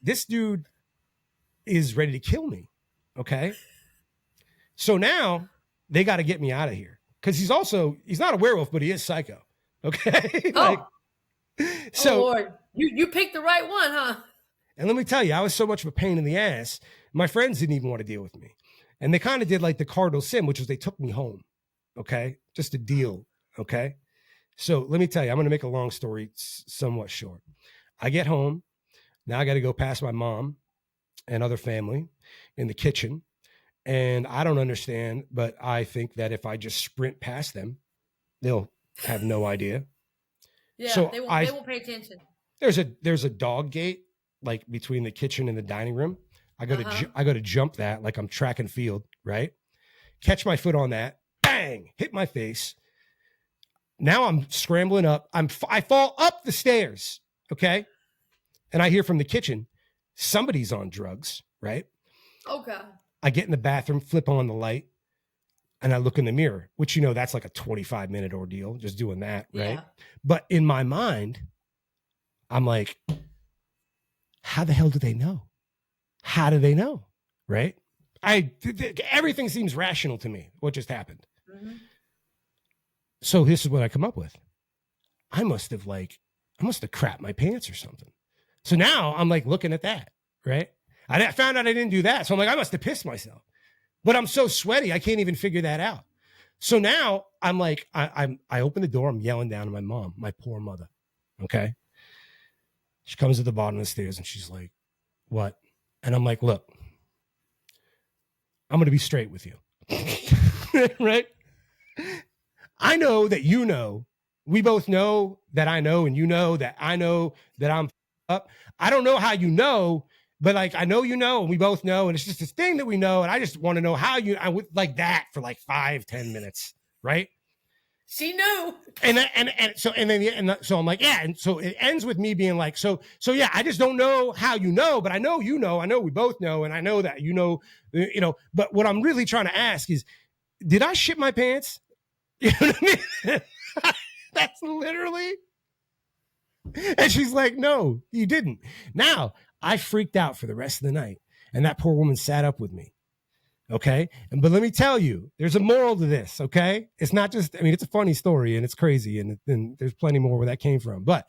This dude is ready to kill me. Okay. So now they got to get me out of here. Cause he's not a werewolf, but he is psycho. Okay. Like, so, oh Lord, you picked the right one, huh? And let me tell you, I was so much of a pain in the ass. My friends didn't even want to deal with me. And they kind of did like the cardinal sin, which was they took me home. Okay. Just a deal. Okay. So let me tell you, I'm going to make a long story somewhat short. I get home. Now I got to go past my mom and other family in the kitchen. And I don't understand, but I think that if I just sprint past them, they'll have no idea. Yeah, so they won't pay attention. There's a dog gate like between the kitchen and the dining room. I go to jump that like I'm track and field, right? Catch my foot on that, bang, hit my face. Now I'm scrambling up. I fall up the stairs, okay? And I hear from the kitchen, somebody's on drugs, right? Oh God. I get in the bathroom, flip on the light, and I look in the mirror, which, you know, that's like a 25-minute ordeal, just doing that, right? Yeah. But in my mind, I'm like, how the hell do they know? How do they know, right? Everything seems rational to me, what just happened. Mm-hmm. So this is what I come up with. I must have crapped my pants or something. So now I'm like looking at that, right? I found out I didn't do that. So I'm like, I must have pissed myself. But I'm so sweaty, I can't even figure that out. So now I'm like, I open the door, I'm yelling down to my mom, my poor mother. Okay. She comes to the bottom of the stairs and she's like, what? And I'm like, look, I'm going to be straight with you. Right? I know that you know, we both know that I know, and you know that I know that I'm up. I don't know how you know, but like, I know, you know, and we both know, and it's just this thing that we know. And I just want to know how I would like that for like 5-10 minutes. Right. She knew. So I'm like, yeah. And so it ends with me being like, so yeah, I just don't know how you know, but I know, you know, I know we both know. And I know that, you know, but what I'm really trying to ask is, did I shit my pants? You know what I mean? That's literally. And she's like, no, you didn't. Now I freaked out for the rest of the night. And that poor woman sat up with me. Okay. But let me tell you, there's a moral to this. Okay. It's not just, I mean, it's a funny story and it's crazy. And there's plenty more where that came from. But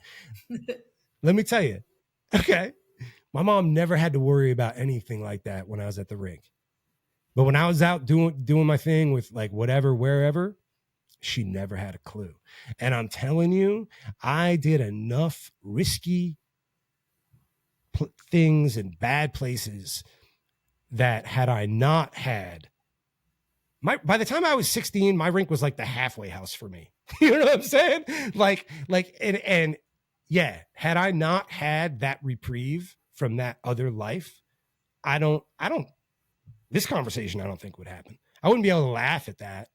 let me tell you. Okay. My mom never had to worry about anything like that when I was at the rink. But when I was out doing my thing with like whatever, wherever, she never had a clue. And I'm telling you, I did enough risky things in bad places that had I not had by the time I was 16, my rink was like the halfway house for me. You know what I'm saying? And yeah, had I not had that reprieve from that other life, this conversation I don't think would happen. I wouldn't be able to laugh at that.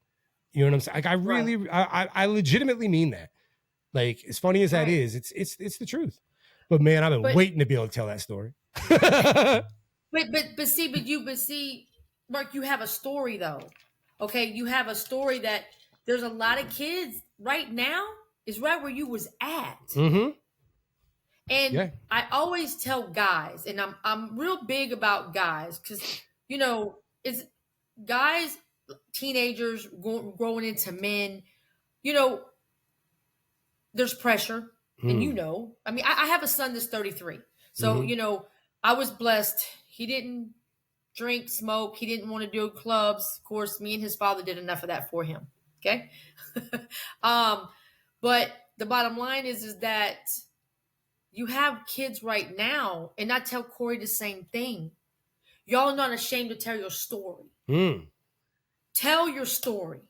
You know what I'm saying? Like I really, right. I legitimately mean that. Like as funny as that is, it's the truth. But man, I've been waiting to be able to tell that story. But see, Mark, you have a story though. Okay, you have a story that there's a lot of kids right now is right where you was at. Mm-hmm. And I always tell guys, and I'm real big about guys because you know it's guys, teenagers growing into men. You know, there's pressure, and you know, I mean, I have a son that's 33, so you know, I was blessed. He didn't drink, smoke. He didn't want to do clubs. Of course, me and his father did enough of that for him. Okay. But the bottom line is that you have kids right now, and I tell Corey the same thing. Y'all are not ashamed to tell your story. Tell your story.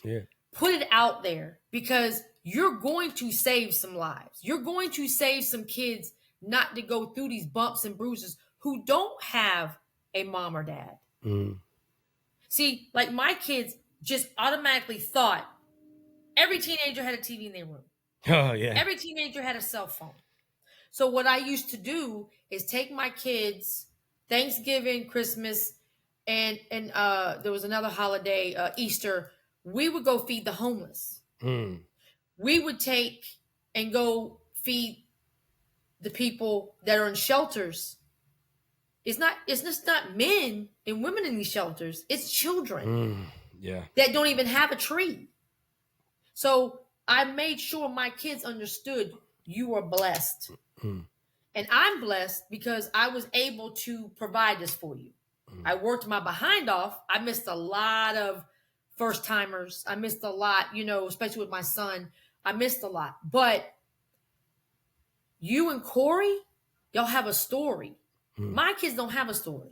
Yeah. Put it out there because you're going to save some lives. You're going to save some kids not to go through these bumps and bruises who don't have a mom or dad. See, like my kids just automatically thought every teenager had a TV in their room. Oh, yeah. Every teenager had a cell phone. So what I used to do is take my kids Thanksgiving, Christmas, and there was another holiday, Easter. We would go feed the homeless. We would take and go feed the people that are in shelters. It's just not men and women in these shelters. It's children that don't even have a tree. So I made sure my kids understood you are blessed. And I'm blessed because I was able to provide this for you. I worked my behind off. I missed a lot of first timers. I missed a lot, especially with my son. I missed a lot. But you and Corey, y'all have a story. My kids don't have a story.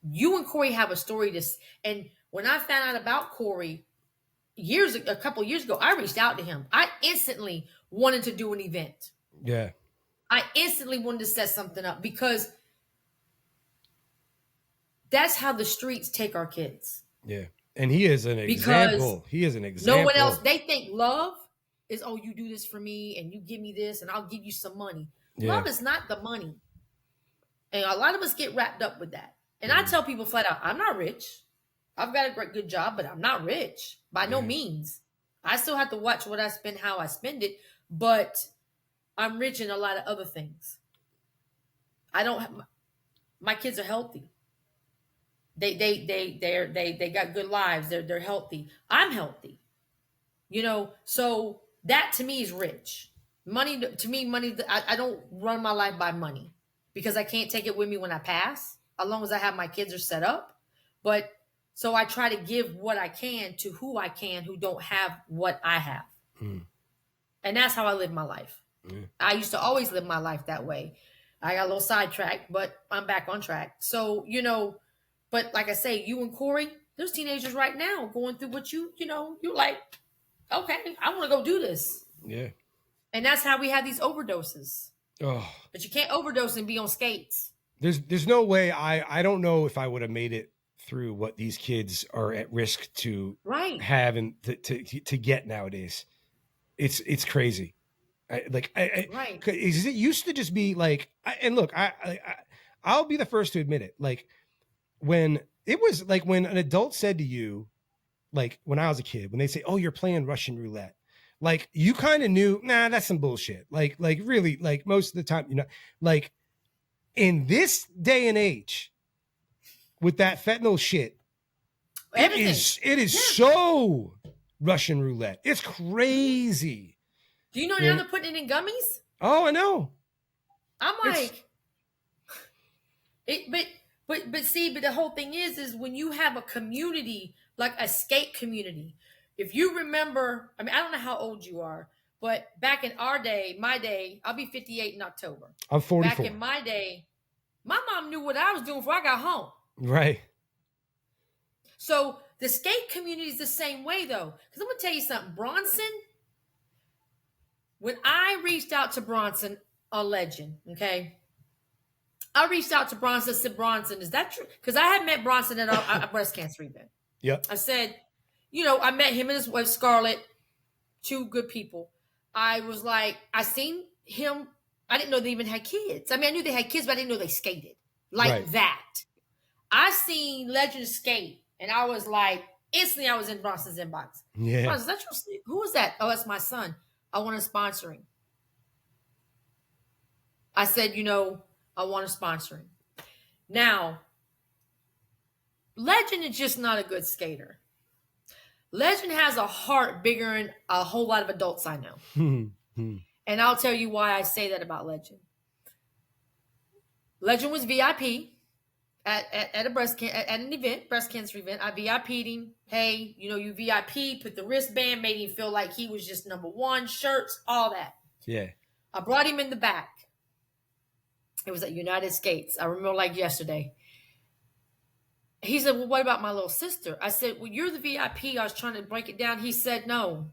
You and Corey have a story. And when I found out about Corey a couple years ago, I reached out to him. I instantly wanted to do an event. Yeah. I instantly wanted to set something up because that's how the streets take our kids. Yeah. And he is an example. He is an example. No one else. They think love is, oh, you do this for me and you give me this and I'll give you some money. Yeah. Love is not the money. And a lot of us get wrapped up with that. And I tell people flat out, I'm not rich. I've got a great, good job, but I'm not rich by no means. I still have to watch what I spend, how I spend it, but I'm rich in a lot of other things. My kids are healthy. They got good lives. They're healthy. I'm healthy. So that to me is rich. Money to me, I don't run my life by money because I can't take it with me when I pass, as long as I have my kids are set up. But so I try to give what I can to who I can who don't have what I have. And that's how I live my life. I used to always live my life that way. I got a little sidetracked, but I'm back on track. So, but like I say, you and Corey, there's teenagers right now going through what you're like, okay, I want to go do this. Yeah. And that's how we have these overdoses. Oh. But you can't overdose and be on skates. There's no way. I don't know if I would have made it through what these kids are at risk to have and to get nowadays. It's crazy. It used to just be like, I'll be the first to admit it. Like when it was like when an adult said to you, like when I was a kid, when they say, "Oh, you're playing Russian roulette," like you kind of knew, nah, that's some bullshit. Like really, like most of the time, like in this day and age, with that fentanyl shit, it is so Russian roulette. It's crazy. Do you know now they're putting it in gummies? Oh, I know. I'm like, but see, but the whole thing is when you have a community like a skate community. If you remember, I don't know how old you are, but back in our day, my day, I'll be 58 in October. I'm 44. Back in my day, my mom knew what I was doing before I got home. Right. So the skate community is the same way though, because I'm gonna tell you something, Bronson. When I reached out to Bronson, a legend, okay? I reached out to Bronson, I said, Bronson, is that true? Because I had met Bronson at a breast cancer event. Yep. I said, I met him and his wife, Scarlett, two good people. I was like, I seen him. I didn't know they even had kids. I knew they had kids, but I didn't know they skated like that. I seen Legend skate, and I was like, instantly I was in Bronson's inbox. Yeah. Bronson, is that your, who is that? Oh, that's my son. I want to sponsor him. I said, I want to sponsor him. Now, Legend is just not a good skater. Legend has a heart bigger than a whole lot of adults I know. And I'll tell you why I say that about Legend. Legend was VIP at an event, breast cancer event. I VIP'd him. Hey, you VIP, put the wristband, made him feel like he was just number one, shirts, all that. Yeah. I brought him in the back. It was at United Skates. I remember like yesterday. He said, well, what about my little sister? I said, well, you're the VIP. I was trying to break it down. He said, no,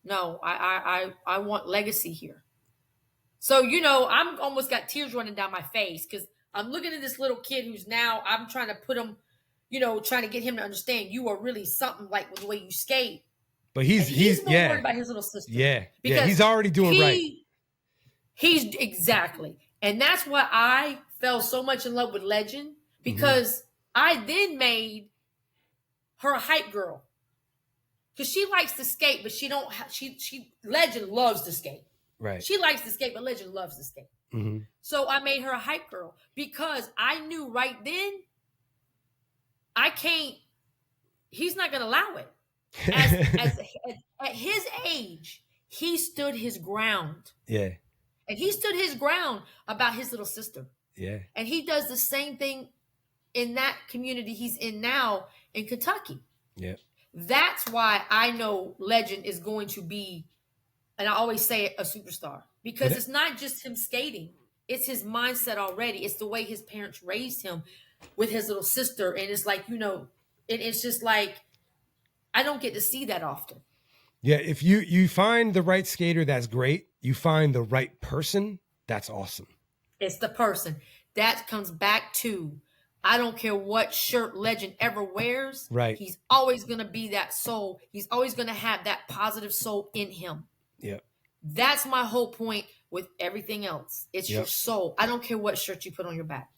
I want legacy here. So, I'm almost got tears running down my face because I'm looking at this little kid who's now, I'm trying to put him, trying to get him to understand you are really something like with the way you skate. But he's more worried about his little sister. Yeah. Because he's already doing right. He's exactly. And that's why I fell so much in love with Legend, because I then made her a hype girl. Because she likes to skate, but Legend loves to skate. Right. She likes to skate, but Legend loves to skate. Mm-hmm. So I made her a hype girl because I knew right then he's not going to allow it. At his age, he stood his ground. Yeah. And he stood his ground about his little sister. Yeah. And he does the same thing in that community he's in now in Kentucky. Yeah. That's why I know Legend is going to be, and I always say it, a superstar. Because it's not just him skating. It's his mindset already. It's the way his parents raised him with his little sister. And it's like, it's just like, I don't get to see that often. Yeah, if you find the right skater, that's great. You find the right person, that's awesome. It's the person. That comes back to, I don't care what shirt Legend ever wears. Right. He's always going to be that soul. He's always going to have that positive soul in him. Yeah. That's my whole point with everything else. It's your soul. I don't care what shirt you put on your back.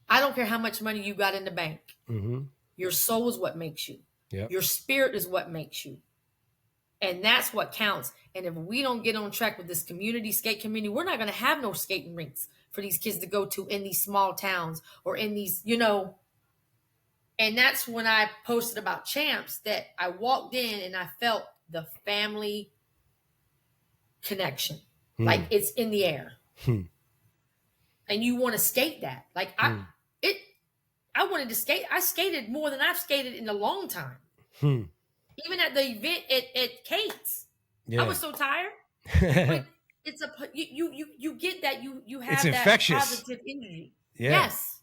I don't care how much money you got in the bank. Mm-hmm. Your soul is what makes you. Yep. Your spirit is what makes you. And that's what counts. And if we don't get on track with this skate community, we're not going to have no skating rinks for these kids to go to in these small towns or in these, And that's when I posted about Champs that I walked in and I felt the family connection. Like it's in the air. And you want to skate that. Like I wanted to skate. I skated more than I've skated in a long time. Even at the event at Kate's, I was so tired. But it's you get that you have that positive energy. Yeah. Yes,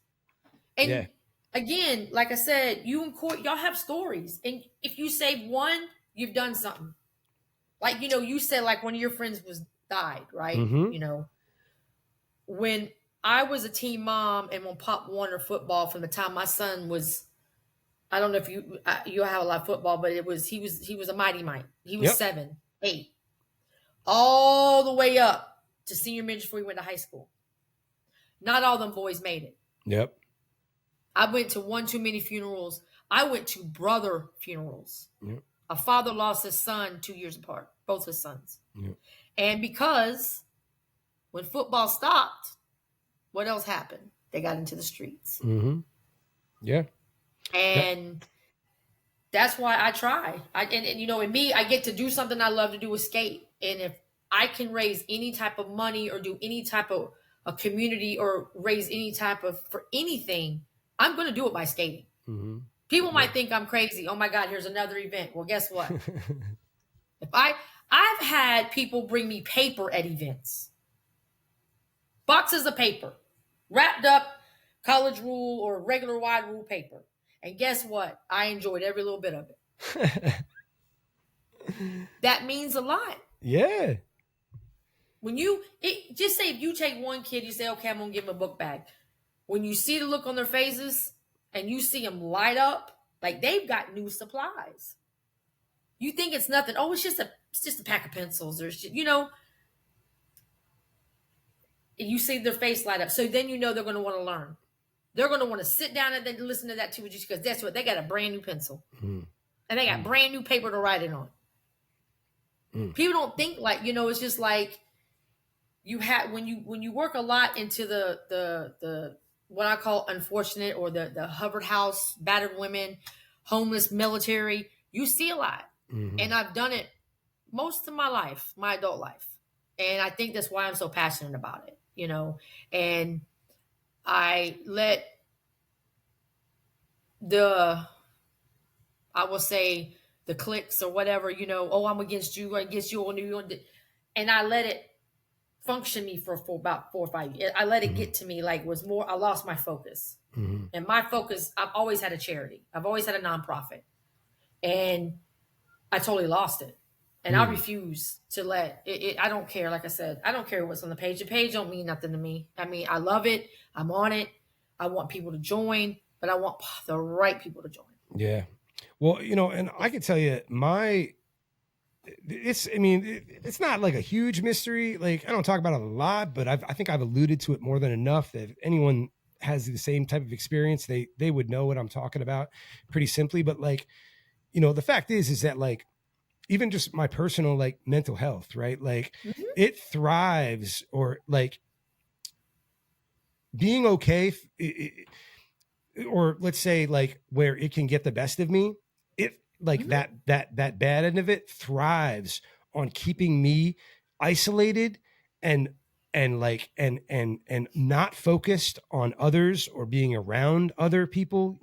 and again, like I said, you and Court, y'all have stories, and if you save one, you've done something. Like you said, like one of your friends died, right? When I was a teen mom and on Pop Warner football from the time my son was. I don't know if you have a lot of football, but he was a mighty mite. He was 7, 8, all the way up to senior midget before he went to high school. Not all them boys made it. Yep. I went to one too many funerals. I went to brother funerals. Yep. A father lost his son 2 years apart, both his sons. Yep. And because when football stopped, what else happened? They got into the streets. Mm-hmm. Yeah. And that's why I try. In me, I get to do something I love to do with skate. And if I can raise any type of money or do any type of a community or raise any type of for anything, I'm going to do it by skating. Mm-hmm. People might think I'm crazy. Oh my God, here's another event. Well, guess what? I've had people bring me paper at events, boxes of paper, wrapped up college rule or regular wide rule paper. And guess what? I enjoyed every little bit of it. That means a lot. Yeah. When just say if you take one kid, you say, okay, I'm going to give him a book bag. When you see the look on their faces and you see them light up, like they've got new supplies. You think it's nothing. Oh, it's just a pack of pencils or, and you see their face light up. So then they're going to want to learn. They're going to want to sit down and then listen to that too, because that's what they got, a brand new pencil. And they got brand new paper to write it on. People don't think like, it's just like you have, when you work a lot into the what I call unfortunate or the Hubbard House, battered women, homeless, military, you see a lot. And I've done it most of my life, my adult life. And I think that's why I'm so passionate about it, and I let I will say the cliques or whatever, I'm against you, and I let it function me for about 4 or 5 years. I let it get to me, like, was more, I lost my focus. And my focus, I've always had a charity. I've always had a nonprofit. And I totally lost it. And I refuse to let it, I don't care. Like I said, I don't care what's on the page. The page don't mean nothing to me. I mean, I love it. I'm on it. I want people to join, but I want the right people to join. Yeah. Well, and I can tell you it's not like a huge mystery. Like, I don't talk about it a lot, but I think I've alluded to it more than enough that if anyone has the same type of experience, they would know what I'm talking about pretty simply. But like, the fact is that like, even just my personal like mental health, right? Like it thrives, or like being okay, or let's say like where it can get the best of me, it like that bad end of it thrives on keeping me isolated and not focused on others or being around other people.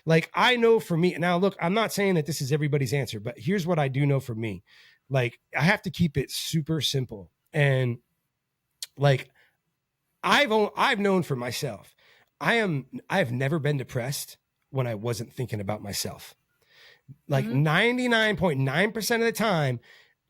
Like, I know for me now, look, I'm not saying that this is everybody's answer, but here's what I do know for me. Like, I have to keep it super simple. And like, I've known for myself, I've never been depressed when I wasn't thinking about myself. Like 99.9% of the time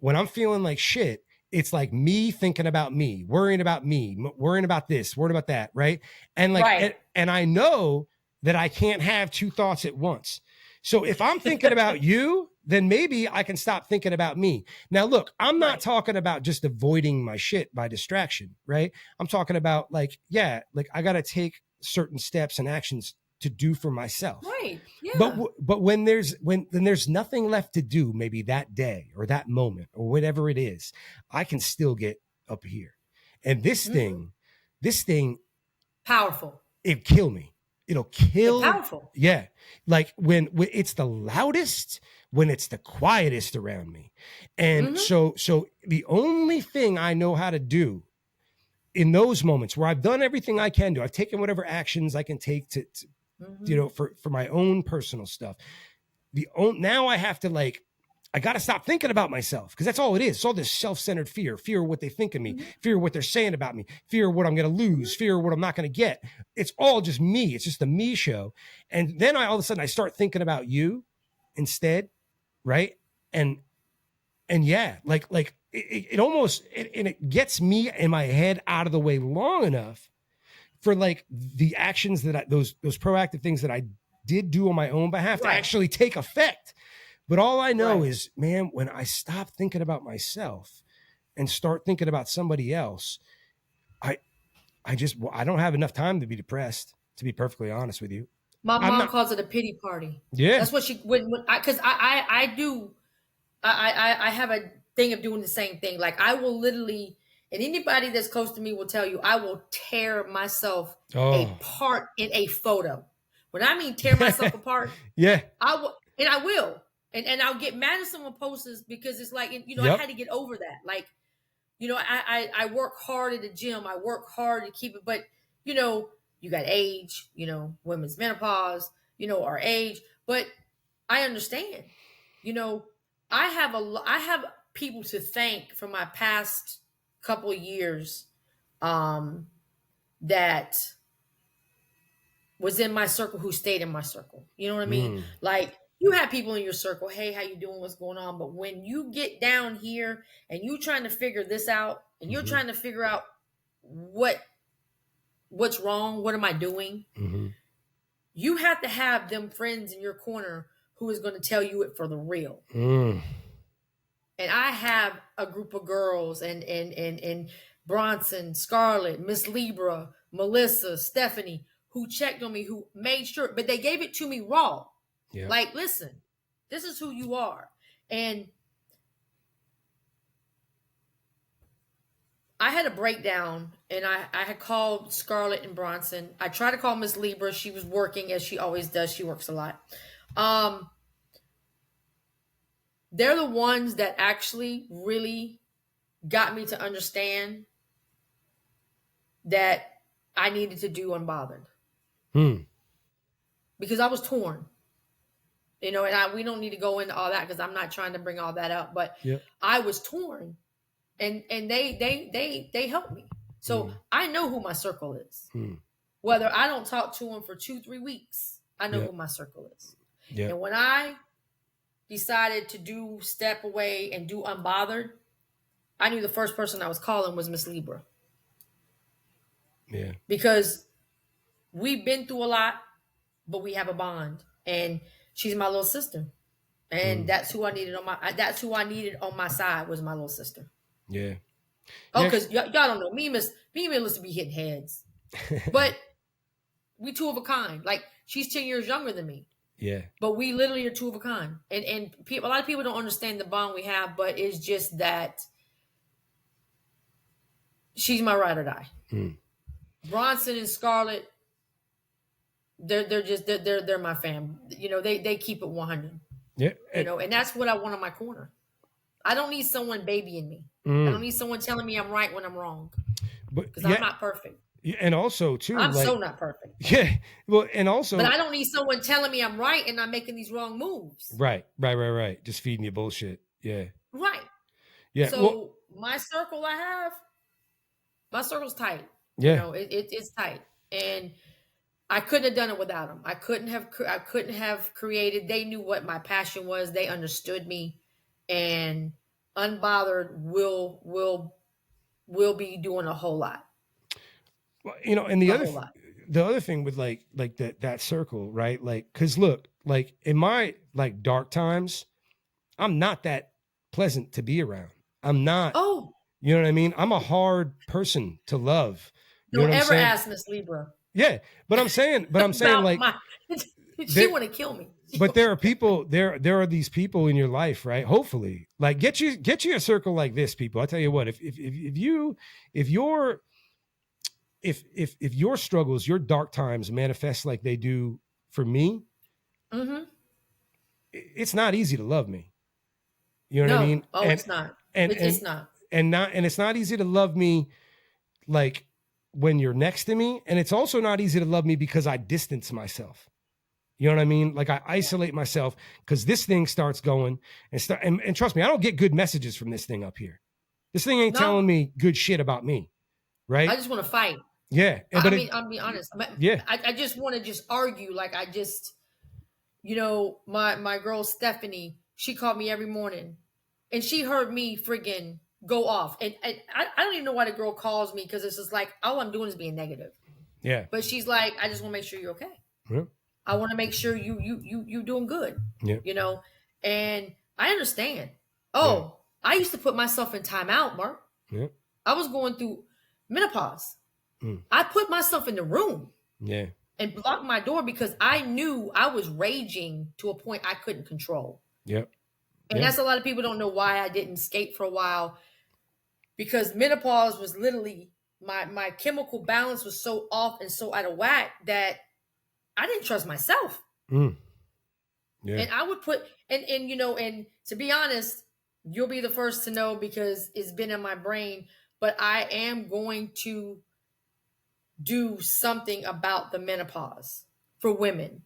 when I'm feeling like shit, it's like me thinking about me, worrying about this, worrying about that. Right. And like, and I know that I can't have two thoughts at once. So if I'm thinking about you, then maybe I can stop thinking about me. Now, look, I'm not talking about just avoiding my shit by distraction, right? I'm talking about like, like I got to take certain steps and actions to do for myself. Right. Yeah. But when there's nothing left to do, maybe that day or that moment or whatever it is, I can still get up here. And this thing, powerful. It'll kill me. It'll kill. It's powerful. Yeah. Like when it's the loudest, when it's the quietest around me. And so the only thing I know how to do in those moments where I've done everything I can do, I've taken whatever actions I can take to for my own personal stuff. Now I have to like, I got to stop thinking about myself, because that's all it is. It's all this self-centered fear of what they think of me, fear of what they're saying about me, fear of what I'm going to lose, fear of what I'm not going to get. It's all just me. It's just a me show. And then all of a sudden I start thinking about you instead. Right. And yeah, like it almost, and it gets me in my head out of the way long enough for like the actions that those proactive things that I did do on my own behalf to actually take effect. But all I know is, man, when I stop thinking about myself and start thinking about somebody else, I don't have enough time to be depressed, to be perfectly honest with you. My mom calls it a pity party. Yeah. That's what she, because I have a thing of doing the same thing. Like, I will literally, and anybody that's close to me will tell you, I will tear myself apart in a photo. When I mean tear myself apart, I will. And I'll get mad at someone posts because it's like, I had to get over that. Like, I work hard at the gym. I work hard to keep it, but you got age, women's menopause, our age, but I understand, I have people to thank for my past couple of years, that was in my circle, who stayed in my circle. You know what I mean? Like, you have people in your circle, hey, how you doing? What's going on? But when you get down here and you trying to figure this out, and you're trying to figure out what's wrong, what am I doing? You have to have them friends in your corner who is going to tell you it for the real. And I have a group of girls and Bronson, Scarlett, Miss Libra, Melissa, Stephanie, who checked on me, who made sure, but they gave it to me raw. Yeah. Like, listen, this is who you are. And I had a breakdown, and I had called Scarlett and Bronson. I tried to call Miss Libra. She was working, as she always does. She works a lot. They're the ones that actually really got me to understand that I needed to do Unbothered. Because I was torn. And we don't need to go into all that because I'm not trying to bring all that up. But I was torn and they help me. So I know who my circle is. Mm. Whether I don't talk to them for 2-3 weeks, I know Yeah. who my circle is. Yeah. And when I decided to step away and do unbothered, I knew the first person I was calling was Miss Libra. Yeah. Because we've been through a lot, but we have a bond. And she's my little sister. And that's who I needed on my side was my little sister. Yeah. Oh, because y'all don't know. Me and Miss Melissa be hitting heads. But we two of a kind. Like, she's 10 years younger than me. Yeah. But we literally are two of a kind. And a lot of people don't understand the bond we have, but it's just that she's my ride or die. Bronson and Scarlett, they're my fam. You know, they keep it 100. Yeah. You know, and that's what I want in my corner. I don't need someone babying me. I don't need someone telling me I'm right when I'm wrong. Because I'm not perfect. And also too, I'm so not perfect. Yeah. Well, and also, but I don't need someone telling me I'm right and I'm making these wrong moves. Right. Just feeding you bullshit. Yeah. Right. Yeah. So my circle my circle's tight. Yeah. You know, it's tight. And I couldn't have done it without them. I couldn't have created. They knew what my passion was. They understood me, and Unbothered will be doing a whole lot. Well, you know, and the other thing with like that circle, right? Like, cause look, like in my like dark times, I'm not that pleasant to be around. I'm not. Oh, you know what I mean? I'm a hard person to love. You don't know what ever I'm saying? ask Miss Libra. Yeah, but I'm saying like she want to kill me. But there are people, there are these people in your life, right? Hopefully, like get you a circle like this, people. I'll tell you what, if your struggles, your dark times manifest like they do for me, it's not easy to love me. You know what I mean? Oh, it's not. It's not. And it's not easy to love me like when you're next to me. And it's also not easy to love me because I distance myself. You know what I mean? Like I isolate myself because this thing starts going and trust me, I don't get good messages from this thing up here. This thing ain't telling me good shit about me. Right. I just want to fight. Yeah. I'll be honest. Yeah. I just want to argue. Like you know, my girl Stephanie, she called me every morning and she heard me friggin' go off. And I don't even know why the girl calls me because it's just like, all I'm doing is being negative. Yeah. But she's like, I just want to make sure you're okay. Yeah. I want to make sure you doing good. Yeah. You know, and I understand. Oh, yeah. I used to put myself in timeout, Mark. Yeah. I was going through menopause. I put myself in the room. Yeah. And blocked my door because I knew I was raging to a point I couldn't control. Yep. And that's a lot of people don't know why I didn't skate for a while. Because menopause was literally my chemical balance was so off and so out of whack that I didn't trust myself. Yeah. And I would put and you know, and to be honest, you'll be the first to know because it's been in my brain, but I am going to do something about the menopause for women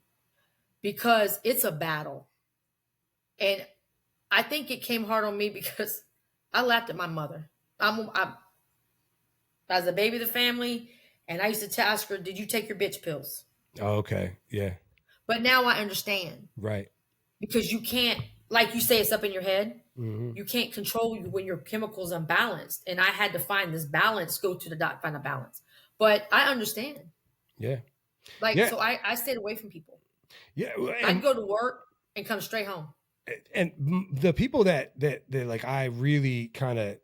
because it's a battle. And I think it came hard on me because I laughed at my mother. I was a baby of the family, and I used to ask her, did you take your bitch pills? Oh, okay. Yeah. But now I understand. Right. Because you can't, like you say, it's up in your head. Mm-hmm. You can't control when your chemicals unbalanced. And I had to find this balance, go to the doc, find a balance. But I understand. Yeah. Like, yeah. So I stayed away from people. Yeah. I'd go to work and come straight home. And the people that like I really kind of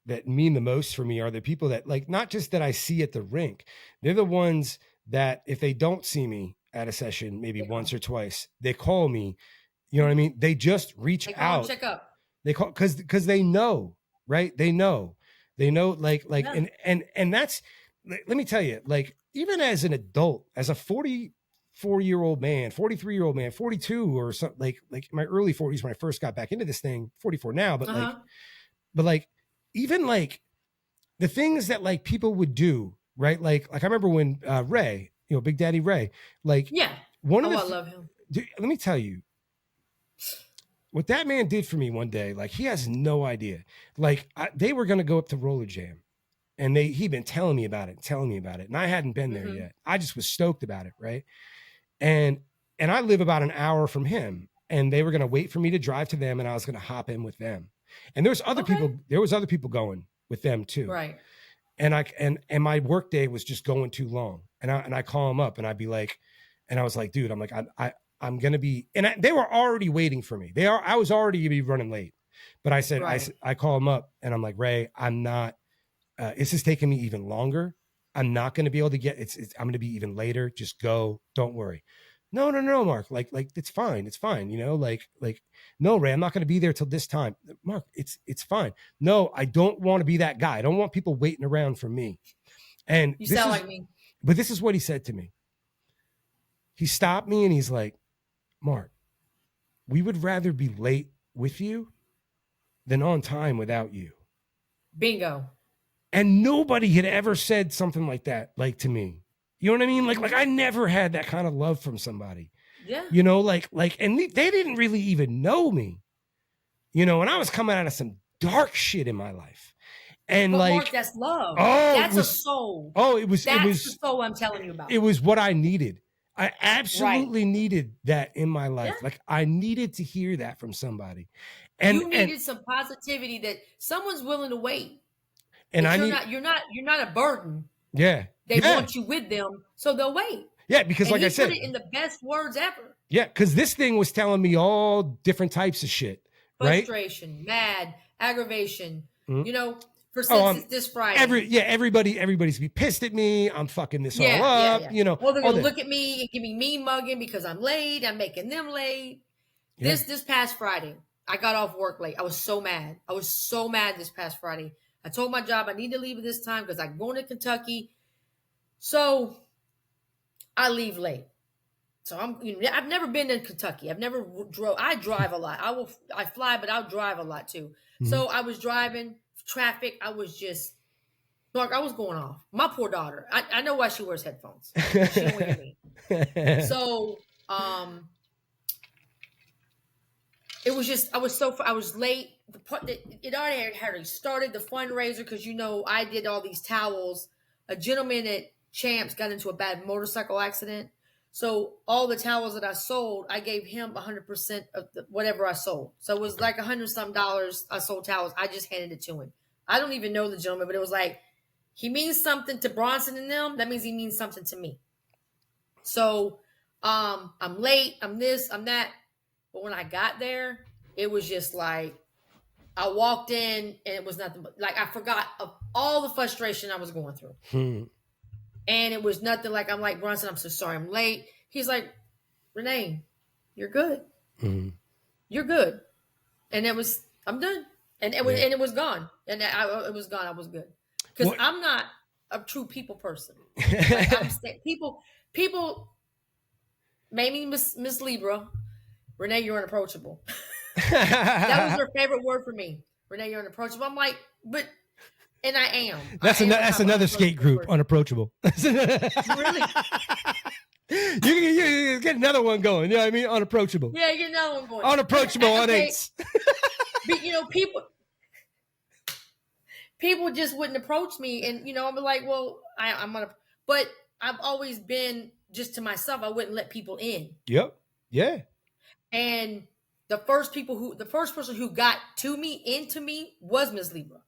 that mean the most for me are the people that like not just that I see at the rink. They're the ones that if they don't see me at a session, maybe once or twice, they call me. You know what I mean? They just reach out. Check up. They call because they know, right? They know like yeah. and that's, let me tell you, like even as an adult, as a 44-year-old man, 43-year-old man, 42 or something, like my early 40s when I first got back into this thing, 44 now, but like even like the things that like people would do, right? Like I remember when Ray, you know, Big Daddy Ray, like yeah, one of the I love him. Dude, let me tell you, what that man did for me one day, like he has no idea. Like they were going to go up to Roller Jam and he'd been telling me about it. And I hadn't been there yet. I just was stoked about it. Right. And I live about an hour from him, and they were going to wait for me to drive to them, and I was going to hop in with them. And there was other people going with them too. Right. And my work day was just going too long. And I call him up and I'd be like, and I was like, dude, I'm like, I'm going to be, and they were already waiting for me. I was already going to be running late, but I said, I call him up and I'm like, Ray, I'm not, this is taking me even longer. I'm not going to be able to get I'm going to be even later. Just go. Don't worry. No, Mark. Like it's fine. It's fine. You know, like, no, Ray, I'm not going to be there till this time. Mark, it's fine. No, I don't want to be that guy. I don't want people waiting around for me. And you sound like me. But this is what he said to me. He stopped me and he's like, Mark, we would rather be late with you than on time without you. Bingo. And nobody had ever said something like that, like to me. You know what I mean? Like I never had that kind of love from somebody. Yeah. You know, like, and they didn't really even know me. You know, and I was coming out of some dark shit in my life. And but like, Mark, that's love. Oh, that's a soul. Oh, it was the soul I'm telling you about. It was what I needed. I absolutely needed that in my life. Yeah. Like I needed to hear that from somebody. And you needed some positivity that someone's willing to wait. And you're not a burden. Yeah. They want you with them, so they'll wait. Yeah, because like I said, put it in the best words ever. Yeah, because this thing was telling me all different types of shit. Frustration, mad, aggravation. Mm-hmm. You know, for this Friday. Everybody's be pissed at me. I'm fucking this all up. Yeah. You know, well, they're gonna look at me and give me mean mugging because I'm late. I'm making them late. Yeah. This past Friday, I got off work late. I was so mad. This past Friday. I told my job I need to leave at this time because I'm going to Kentucky. So I leave late. So I've never been in Kentucky. I've never drove. I drive a lot. I fly, but I'll drive a lot too. Mm-hmm. So I was driving traffic. I was going off. My poor daughter. I know why she wears headphones. She don't hear me. So it was just I was late. It already had started the fundraiser because I did all these towels. A gentleman at Champs got into a bad motorcycle accident. So all the towels that I sold, I gave him 100% of whatever I sold. So it was like $100-some I sold towels. I just handed it to him. I don't even know the gentleman, but it was like, he means something to Bronson and them. That means he means something to me. So I'm late. I'm this, I'm that. But when I got there, it was just like, I walked in and it was nothing but like, I forgot of all the frustration I was going through. And it was nothing like, I'm like, Bronson, I'm so sorry I'm late. He's like, Renee, you're good. Mm-hmm. You're good. And I'm done. And it was gone. And it was gone. I was good. Because I'm not a true people person. Like people made me Miss Libra. Renee, you're unapproachable. That was her favorite word for me. Renee, you're unapproachable. I'm like, and I am. That's another skate group, person. Unapproachable. Really? You get another one going. You know what I mean? Unapproachable. Yeah, you get another one going. Unapproachable on eights. But people just wouldn't approach me, and I'm like, well, I'm gonna. But I've always been just to myself. I wouldn't let people in. Yep. Yeah. And the first person who got into me was Miss Libra.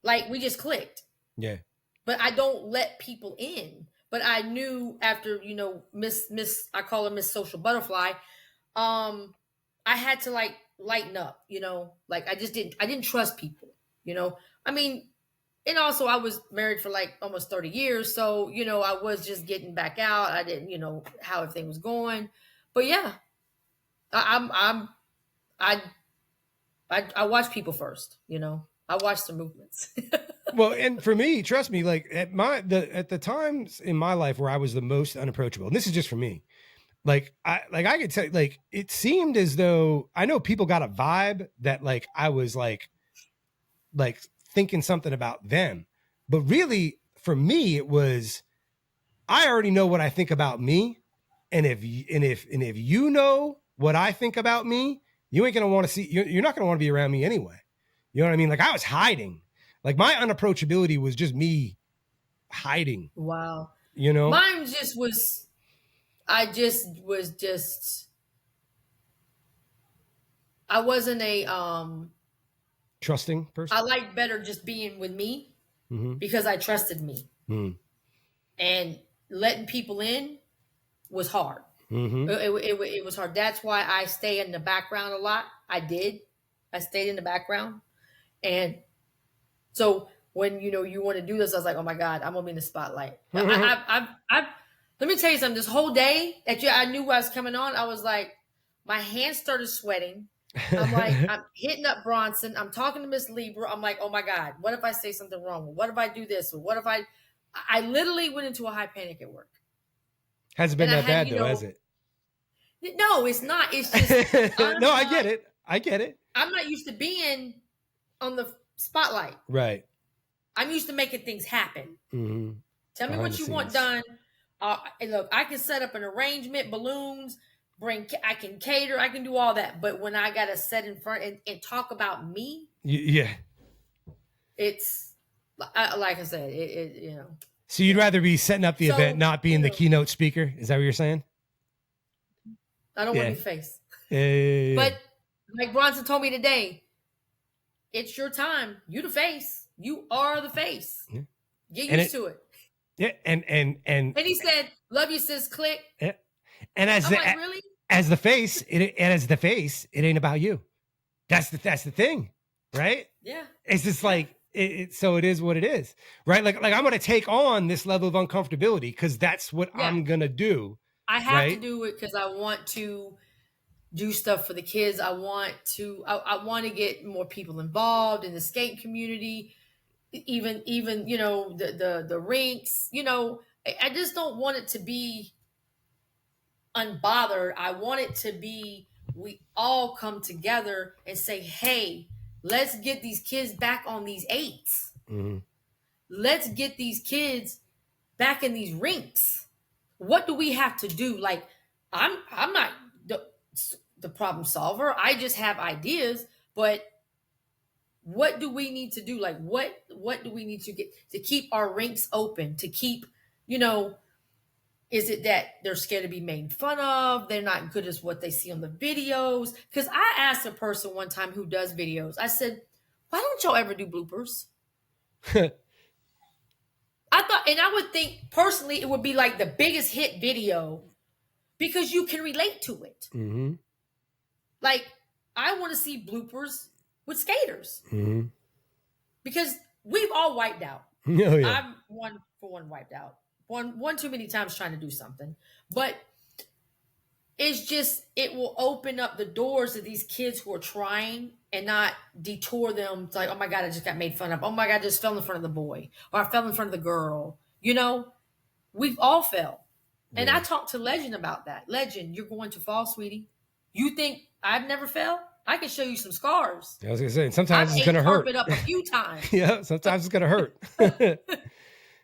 Like we just clicked. Yeah. But I don't let people in. But I knew after, Miss I call her Miss Social Butterfly, I had to like lighten up, like I didn't trust people, I mean, and also I was married for like almost 30 years. So, I was just getting back out. I didn't, how everything was going, but yeah, I watch people first, I watch the movements. Well, and for me, trust me, like at the times in my life where I was the most unapproachable, and this is just for me, I could tell, like, it seemed as though I know people got a vibe that like I was like thinking something about them, but really for me, it was, I already know what I think about me. And if you know what I think about me, you ain't going to want to see, you're not going to want to be around me anyway. You know what I mean? Like I was hiding. Like my unapproachability was just me hiding. Wow. You know? Mine just was, I wasn't a, trusting person. I like better just being with me because I trusted me. And letting people in was hard. It was hard. That's why I stay in the background a lot. I stayed in the background. And so when, you want to do this, I was like, oh my God, I'm going to be in the spotlight. Let me tell you something. This whole day that I knew I was coming on, I was like, my hands started sweating. I'm like, I'm hitting up Bronson. I'm talking to Miss Libra. I'm like, oh my God, what if I say something wrong? What if I do this? Or what if I literally went into a high panic at work. Hasn't been that bad though, has it? No, it's not. It's just no, I get it. I get it. I'm not used to being on the spotlight. Right. I'm used to making things happen. Tell me what you want done. Look, I can set up an arrangement, balloons, I can cater, I can do all that. But when I got to set in front and talk about me, it's like I said, it. So you'd rather be setting up the event, not being the keynote speaker? Is that what you're saying? I don't want to be face. Yeah. But like Bronson told me today, it's your time. You the face. You are the face. Yeah. Get used to it. Yeah, and he said, "Love you, sis." Click. Yeah. And as really? As the face, it ain't about you. That's the thing, right? Yeah. It's just like so it is what it is, right? Like I'm going to take on this level of uncomfortability because that's what I'm going to do. I have to do it because I want to do stuff for the kids. I want to get more people involved in the skate community, even the rinks. I just don't want it to be unbothered. I want it to be we all come together and say, hey, let's get these kids back on these eights. Let's get these kids back in these rinks. What do we have to do? Like, I'm not the problem solver. I just have ideas, but what do we need to do? Like, what do we need to get to keep our rinks open, to keep, is it that they're scared to be made fun of? They're not good as what they see on the videos? Because I asked a person one time who does videos, I said, why don't y'all ever do bloopers? I thought, and I would think personally, it would be like the biggest hit video because you can relate to it. Like, I want to see bloopers with skaters because we've all wiped out. Oh, yeah. I'm one wiped out. One too many times trying to do something, but it's just, it will open up the doors to these kids who are trying and not detour them. It's like, oh my God, I just got made fun of. Oh my God, I just fell in front of the boy, or I fell in front of the girl. We've all fell. And I talked to Legend about that. Legend, you're going to fall, sweetie. You think I've never fell? I can show you some scars. I was going to say, sometimes it's going to hurt. I've up a few times. Yeah, sometimes it's going to hurt.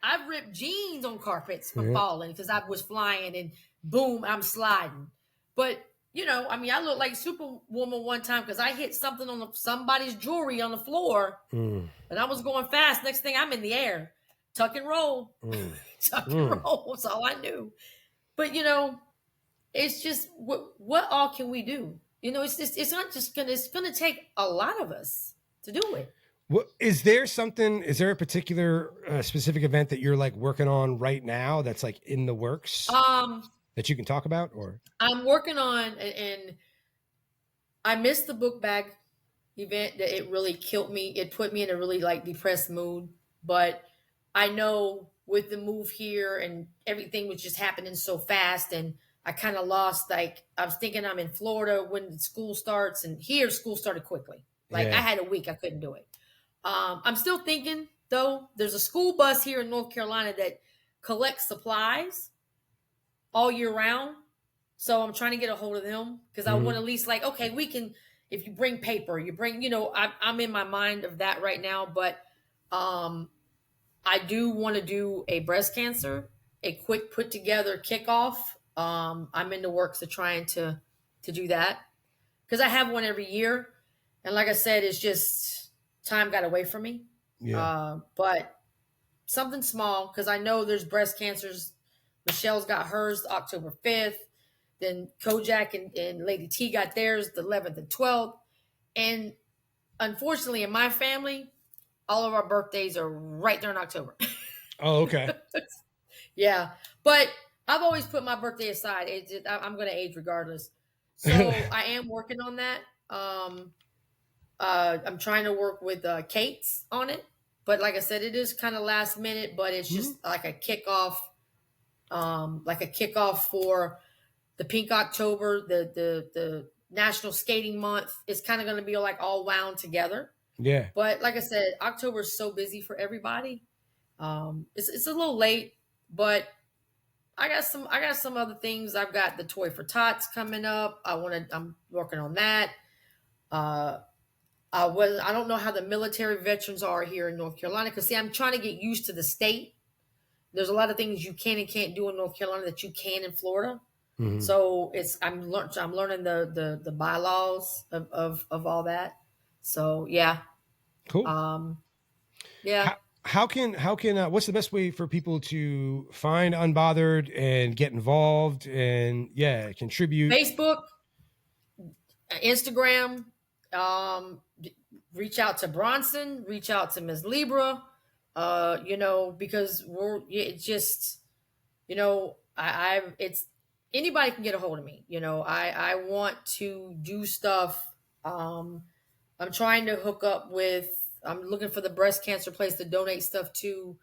I've ripped jeans on carpets from falling because I was flying and boom, I'm sliding. But, I looked like Superwoman one time because I hit something on somebody's jewelry on the floor and I was going fast. Next thing, I'm in the air. Tuck and roll. Tuck and roll. That's all I knew. But, it's just, what all can we do? It's not just it's going to take a lot of us to do it. What is there a particular specific event that you're like working on right now that's like in the works that you can talk about? Or I'm working on, and I missed the book bag event. That it really killed me. It put me in a really like depressed mood. But I know with the move here and everything was just happening so fast, and I kind of lost, like, I was thinking I'm in Florida when school starts, and here school started quickly. Like I had a week, I couldn't do it. I'm still thinking, though, there's a school bus here in North Carolina that collects supplies all year round. So I'm trying to get a hold of them because I want to at least like, okay, we can, if you bring paper, you bring, I'm in my mind of that right now. But I do want to do a breast cancer, a quick put together kickoff. I'm in the works of trying to do that. because I have one every year. And like I said, it's just time got away from me. Yeah. But something small, because I know there's breast cancers. Michelle's got hers October 5th. Then Kojak and Lady T got theirs the 11th and 12th. And unfortunately, in my family, all of our birthdays are right there in October. Oh, okay. Yeah. But I've always put my birthday aside. I'm going to age regardless. So I am working on that. I'm trying to work with Kate's on it. But like I said, it is kind of last minute, but it's just like a kickoff for the Pink October, the National Skating Month. It's kind of going to be like all wound together. Yeah. But like I said, October is so busy for everybody. It's a little late, but I got some other things. I've got the Toy for Tots coming up. I'm working on that. I don't know how the military veterans are here in North Carolina, because see, I'm trying to get used to the state. There's a lot of things you can and can't do in North Carolina that you can in Florida. Mm-hmm. So I'm learning the bylaws of all that. So yeah. Cool. Yeah. How can what's the best way for people to find Unbothered and get involved and contribute? Facebook, Instagram, reach out to Bronson, reach out to Ms. Libra, because it's just, it's anybody can get a hold of me. I want to do stuff. I'm trying to hook up with, I'm looking for the breast cancer place to donate stuff to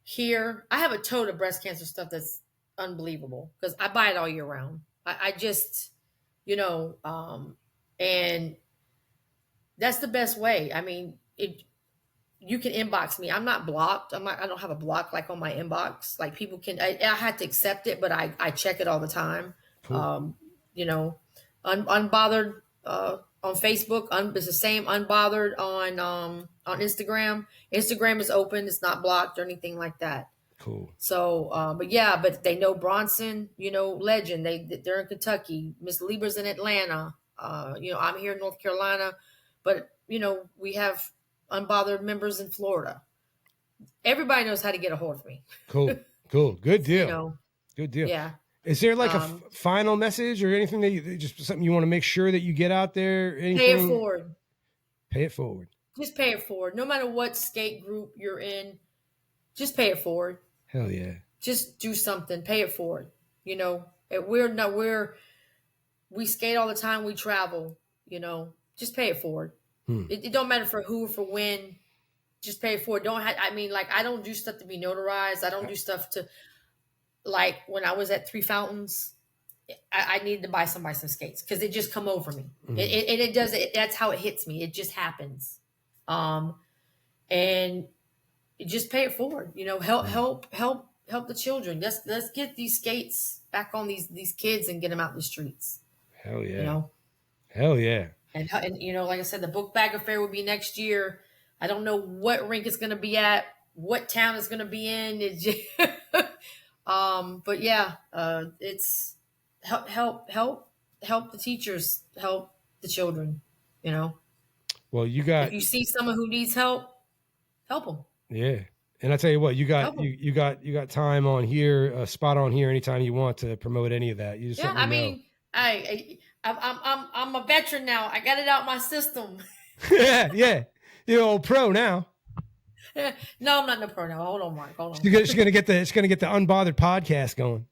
here. I have a tote of breast cancer stuff that's unbelievable because I buy it all year round. I just, and that's the best way. I mean, you can inbox me. I'm not blocked. I don't have a block like on my inbox. Like people can, I had to accept it, but I check it all the time. Cool. Unbothered, on Facebook, it's the same. Unbothered on Instagram. Instagram is open. It's not blocked or anything like that. Cool. So, but they know Bronson, legend. They're in Kentucky. Miss Libra's in Atlanta. I'm here in North Carolina, but we have Unbothered members in Florida. Everybody knows how to get a hold of me. Cool. Good deal. Good deal. Yeah. Is there like a final message or anything that just something you want to make sure that you get out there? Anything? Pay it forward. Pay it forward. Just pay it forward. No matter what skate group you're in, just pay it forward. Hell yeah. Just do something. Pay it forward. We skate all the time. We travel, just pay it forward. It don't matter for who or for when. Just pay it forward. I don't do stuff to be notarized. I don't do stuff to, like when I was at Three Fountains, I needed to buy somebody some skates because it just come over me. Mm-hmm. It does. That's how it hits me. It just happens. And just pay it forward. Help the children. Let's get these skates back on these kids and get them out in the streets. Hell yeah. Hell yeah. And like I said, the book bag affair will be next year. I don't know what rink it's going to be at, what town it's going to be in. It's just, but yeah, it's help the teachers, help the children. Well, if you see someone who needs help them. Yeah. And I tell you what, you got time on here, a spot on here anytime you want to promote any of that. You just let me know. I'm a veteran now. I got it out my system. yeah. You're old pro now. No, I'm not no pro now. Hold on, Mark. Hold on. It's gonna get the Unbothered podcast going.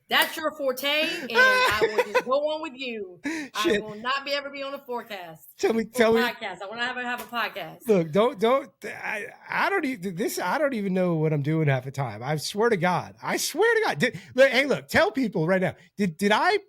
That's your forte, and I will just go on with you. Shit. I will not ever be on a forecast. Tell me. Podcast. I want to have a podcast. Look, don't. I don't even know what I'm doing half the time. I swear to God. Look. Tell people right now. Did I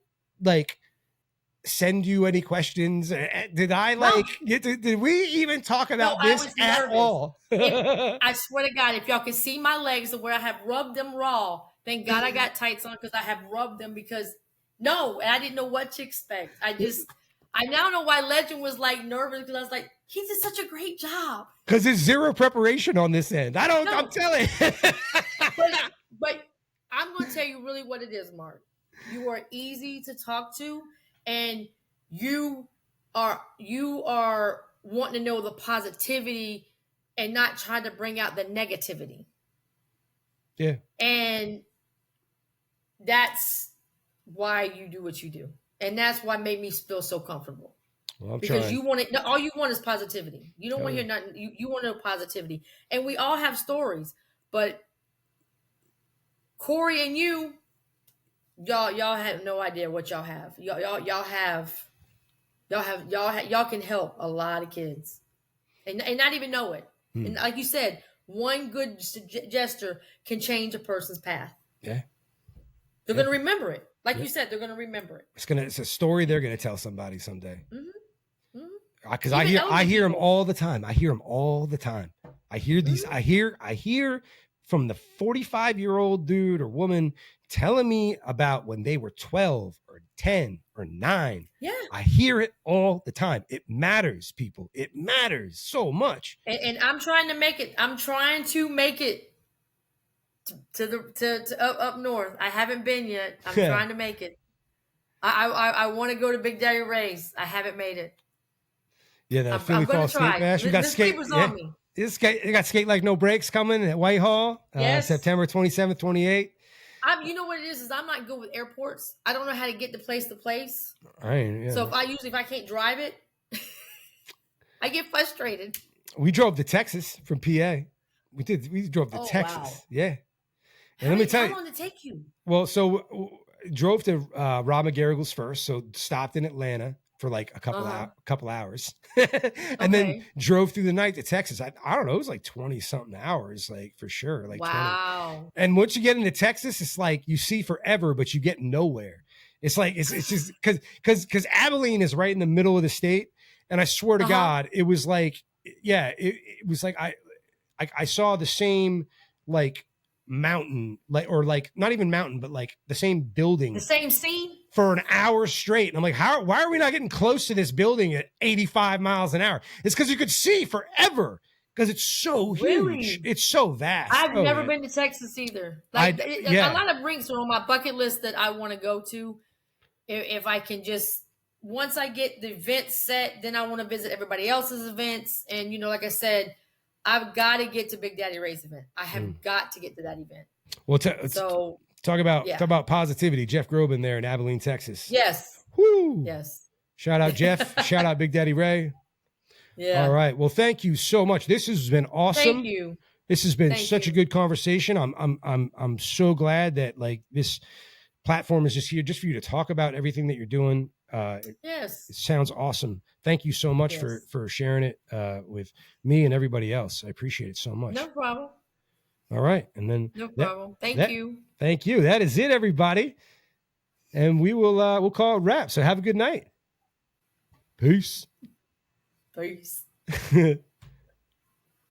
send you any questions? Did I did we even talk about this at all? I swear to God, if y'all can see my legs where I have rubbed them raw, thank God I got tights on because I have rubbed them and I didn't know what to expect. I now know why Legend was nervous because I was like, he did such a great job. Because there's zero preparation on this end. I'm telling you. But I'm going to tell you really what it is, Mark. You are easy to talk to, and you are wanting to know the positivity and not trying to bring out the negativity. Yeah. And that's why you do what you do. And that's what made me feel so comfortable. Well, I'm because trying. you want it. All you want is positivity. You don't Oh, want to hear yeah. nothing. You want to know positivity. And we all have stories, but Corey and y'all have no idea what y'all have. Y'all can help a lot of kids, and not even know it. And like you said, one good gesture can change a person's path. Yeah. They're Yeah. going to remember it. Like Yeah. you said, they're going to remember it. It's a story they're going to tell somebody someday. Because Even I hear them people. all the time. I hear them all the time. I hear these. I hear from the 45-year-old dude or woman telling me about when they were 12 or 10 or 9. Yeah. I hear it all the time. It matters, people. It matters so much. And I'm trying to make it. I'm trying to make it to up north. I haven't been yet. I'm trying to make it. I want to go to Big Daddy Ray's. I haven't made it. Yeah, the Philly Fall Skate Bash. We got this skate. paper's Yeah. on me. They got Skate Like No Breaks coming at Whitehall. Yes. September 27th, 28th. You know what it is I'm not good with airports. I don't know how to get to place to place. Yeah. So if I can't drive it, I get frustrated. We drove to Texas from PA. We drove to Texas. Wow. Yeah. And let me tell you. How long did it take you? Well, so drove to Rob McGarrigle's first. So stopped in Atlanta for like a couple hours. And then drove through the night to Texas. I don't know. It was like 20 something hours, like for sure. Like wow. 20. And once you get into Texas, it's like you see forever, but you get nowhere. It's like, it's just because Abilene is right in the middle of the state. And I swear to God, it was like, yeah, it was like, I saw the same like mountain, or not even mountain, but like the same building, the same scene for an hour straight. And I'm like, why are we not getting close to this building at 85 miles an hour? It's because you could see forever, because it's so huge. It's so vast. I've never been to Texas either. Like a lot of rinks are on my bucket list that I want to go to. If I can just, once I get the event set, then I want to visit everybody else's events. And, like I said, I've got to get to Big Daddy Ray's event. I have got to get to that event. Well, talk about positivity. Jeff Groban there in Abilene, Texas. Yes. Woo. Yes. Shout out Jeff. Shout out Big Daddy Ray. Yeah. All right. Well, thank you so much. This has been awesome. Thank you. This has been such a good conversation. I'm so glad that like this platform is just here just for you to talk about everything that you're doing. Yes. It sounds awesome. Thank you so much for sharing it with me and everybody else. I appreciate it so much. No problem. All right. And then no problem. Thank you. Thank you. That is it, everybody. And we'll call it wrap. So have a good night. Peace. Peace.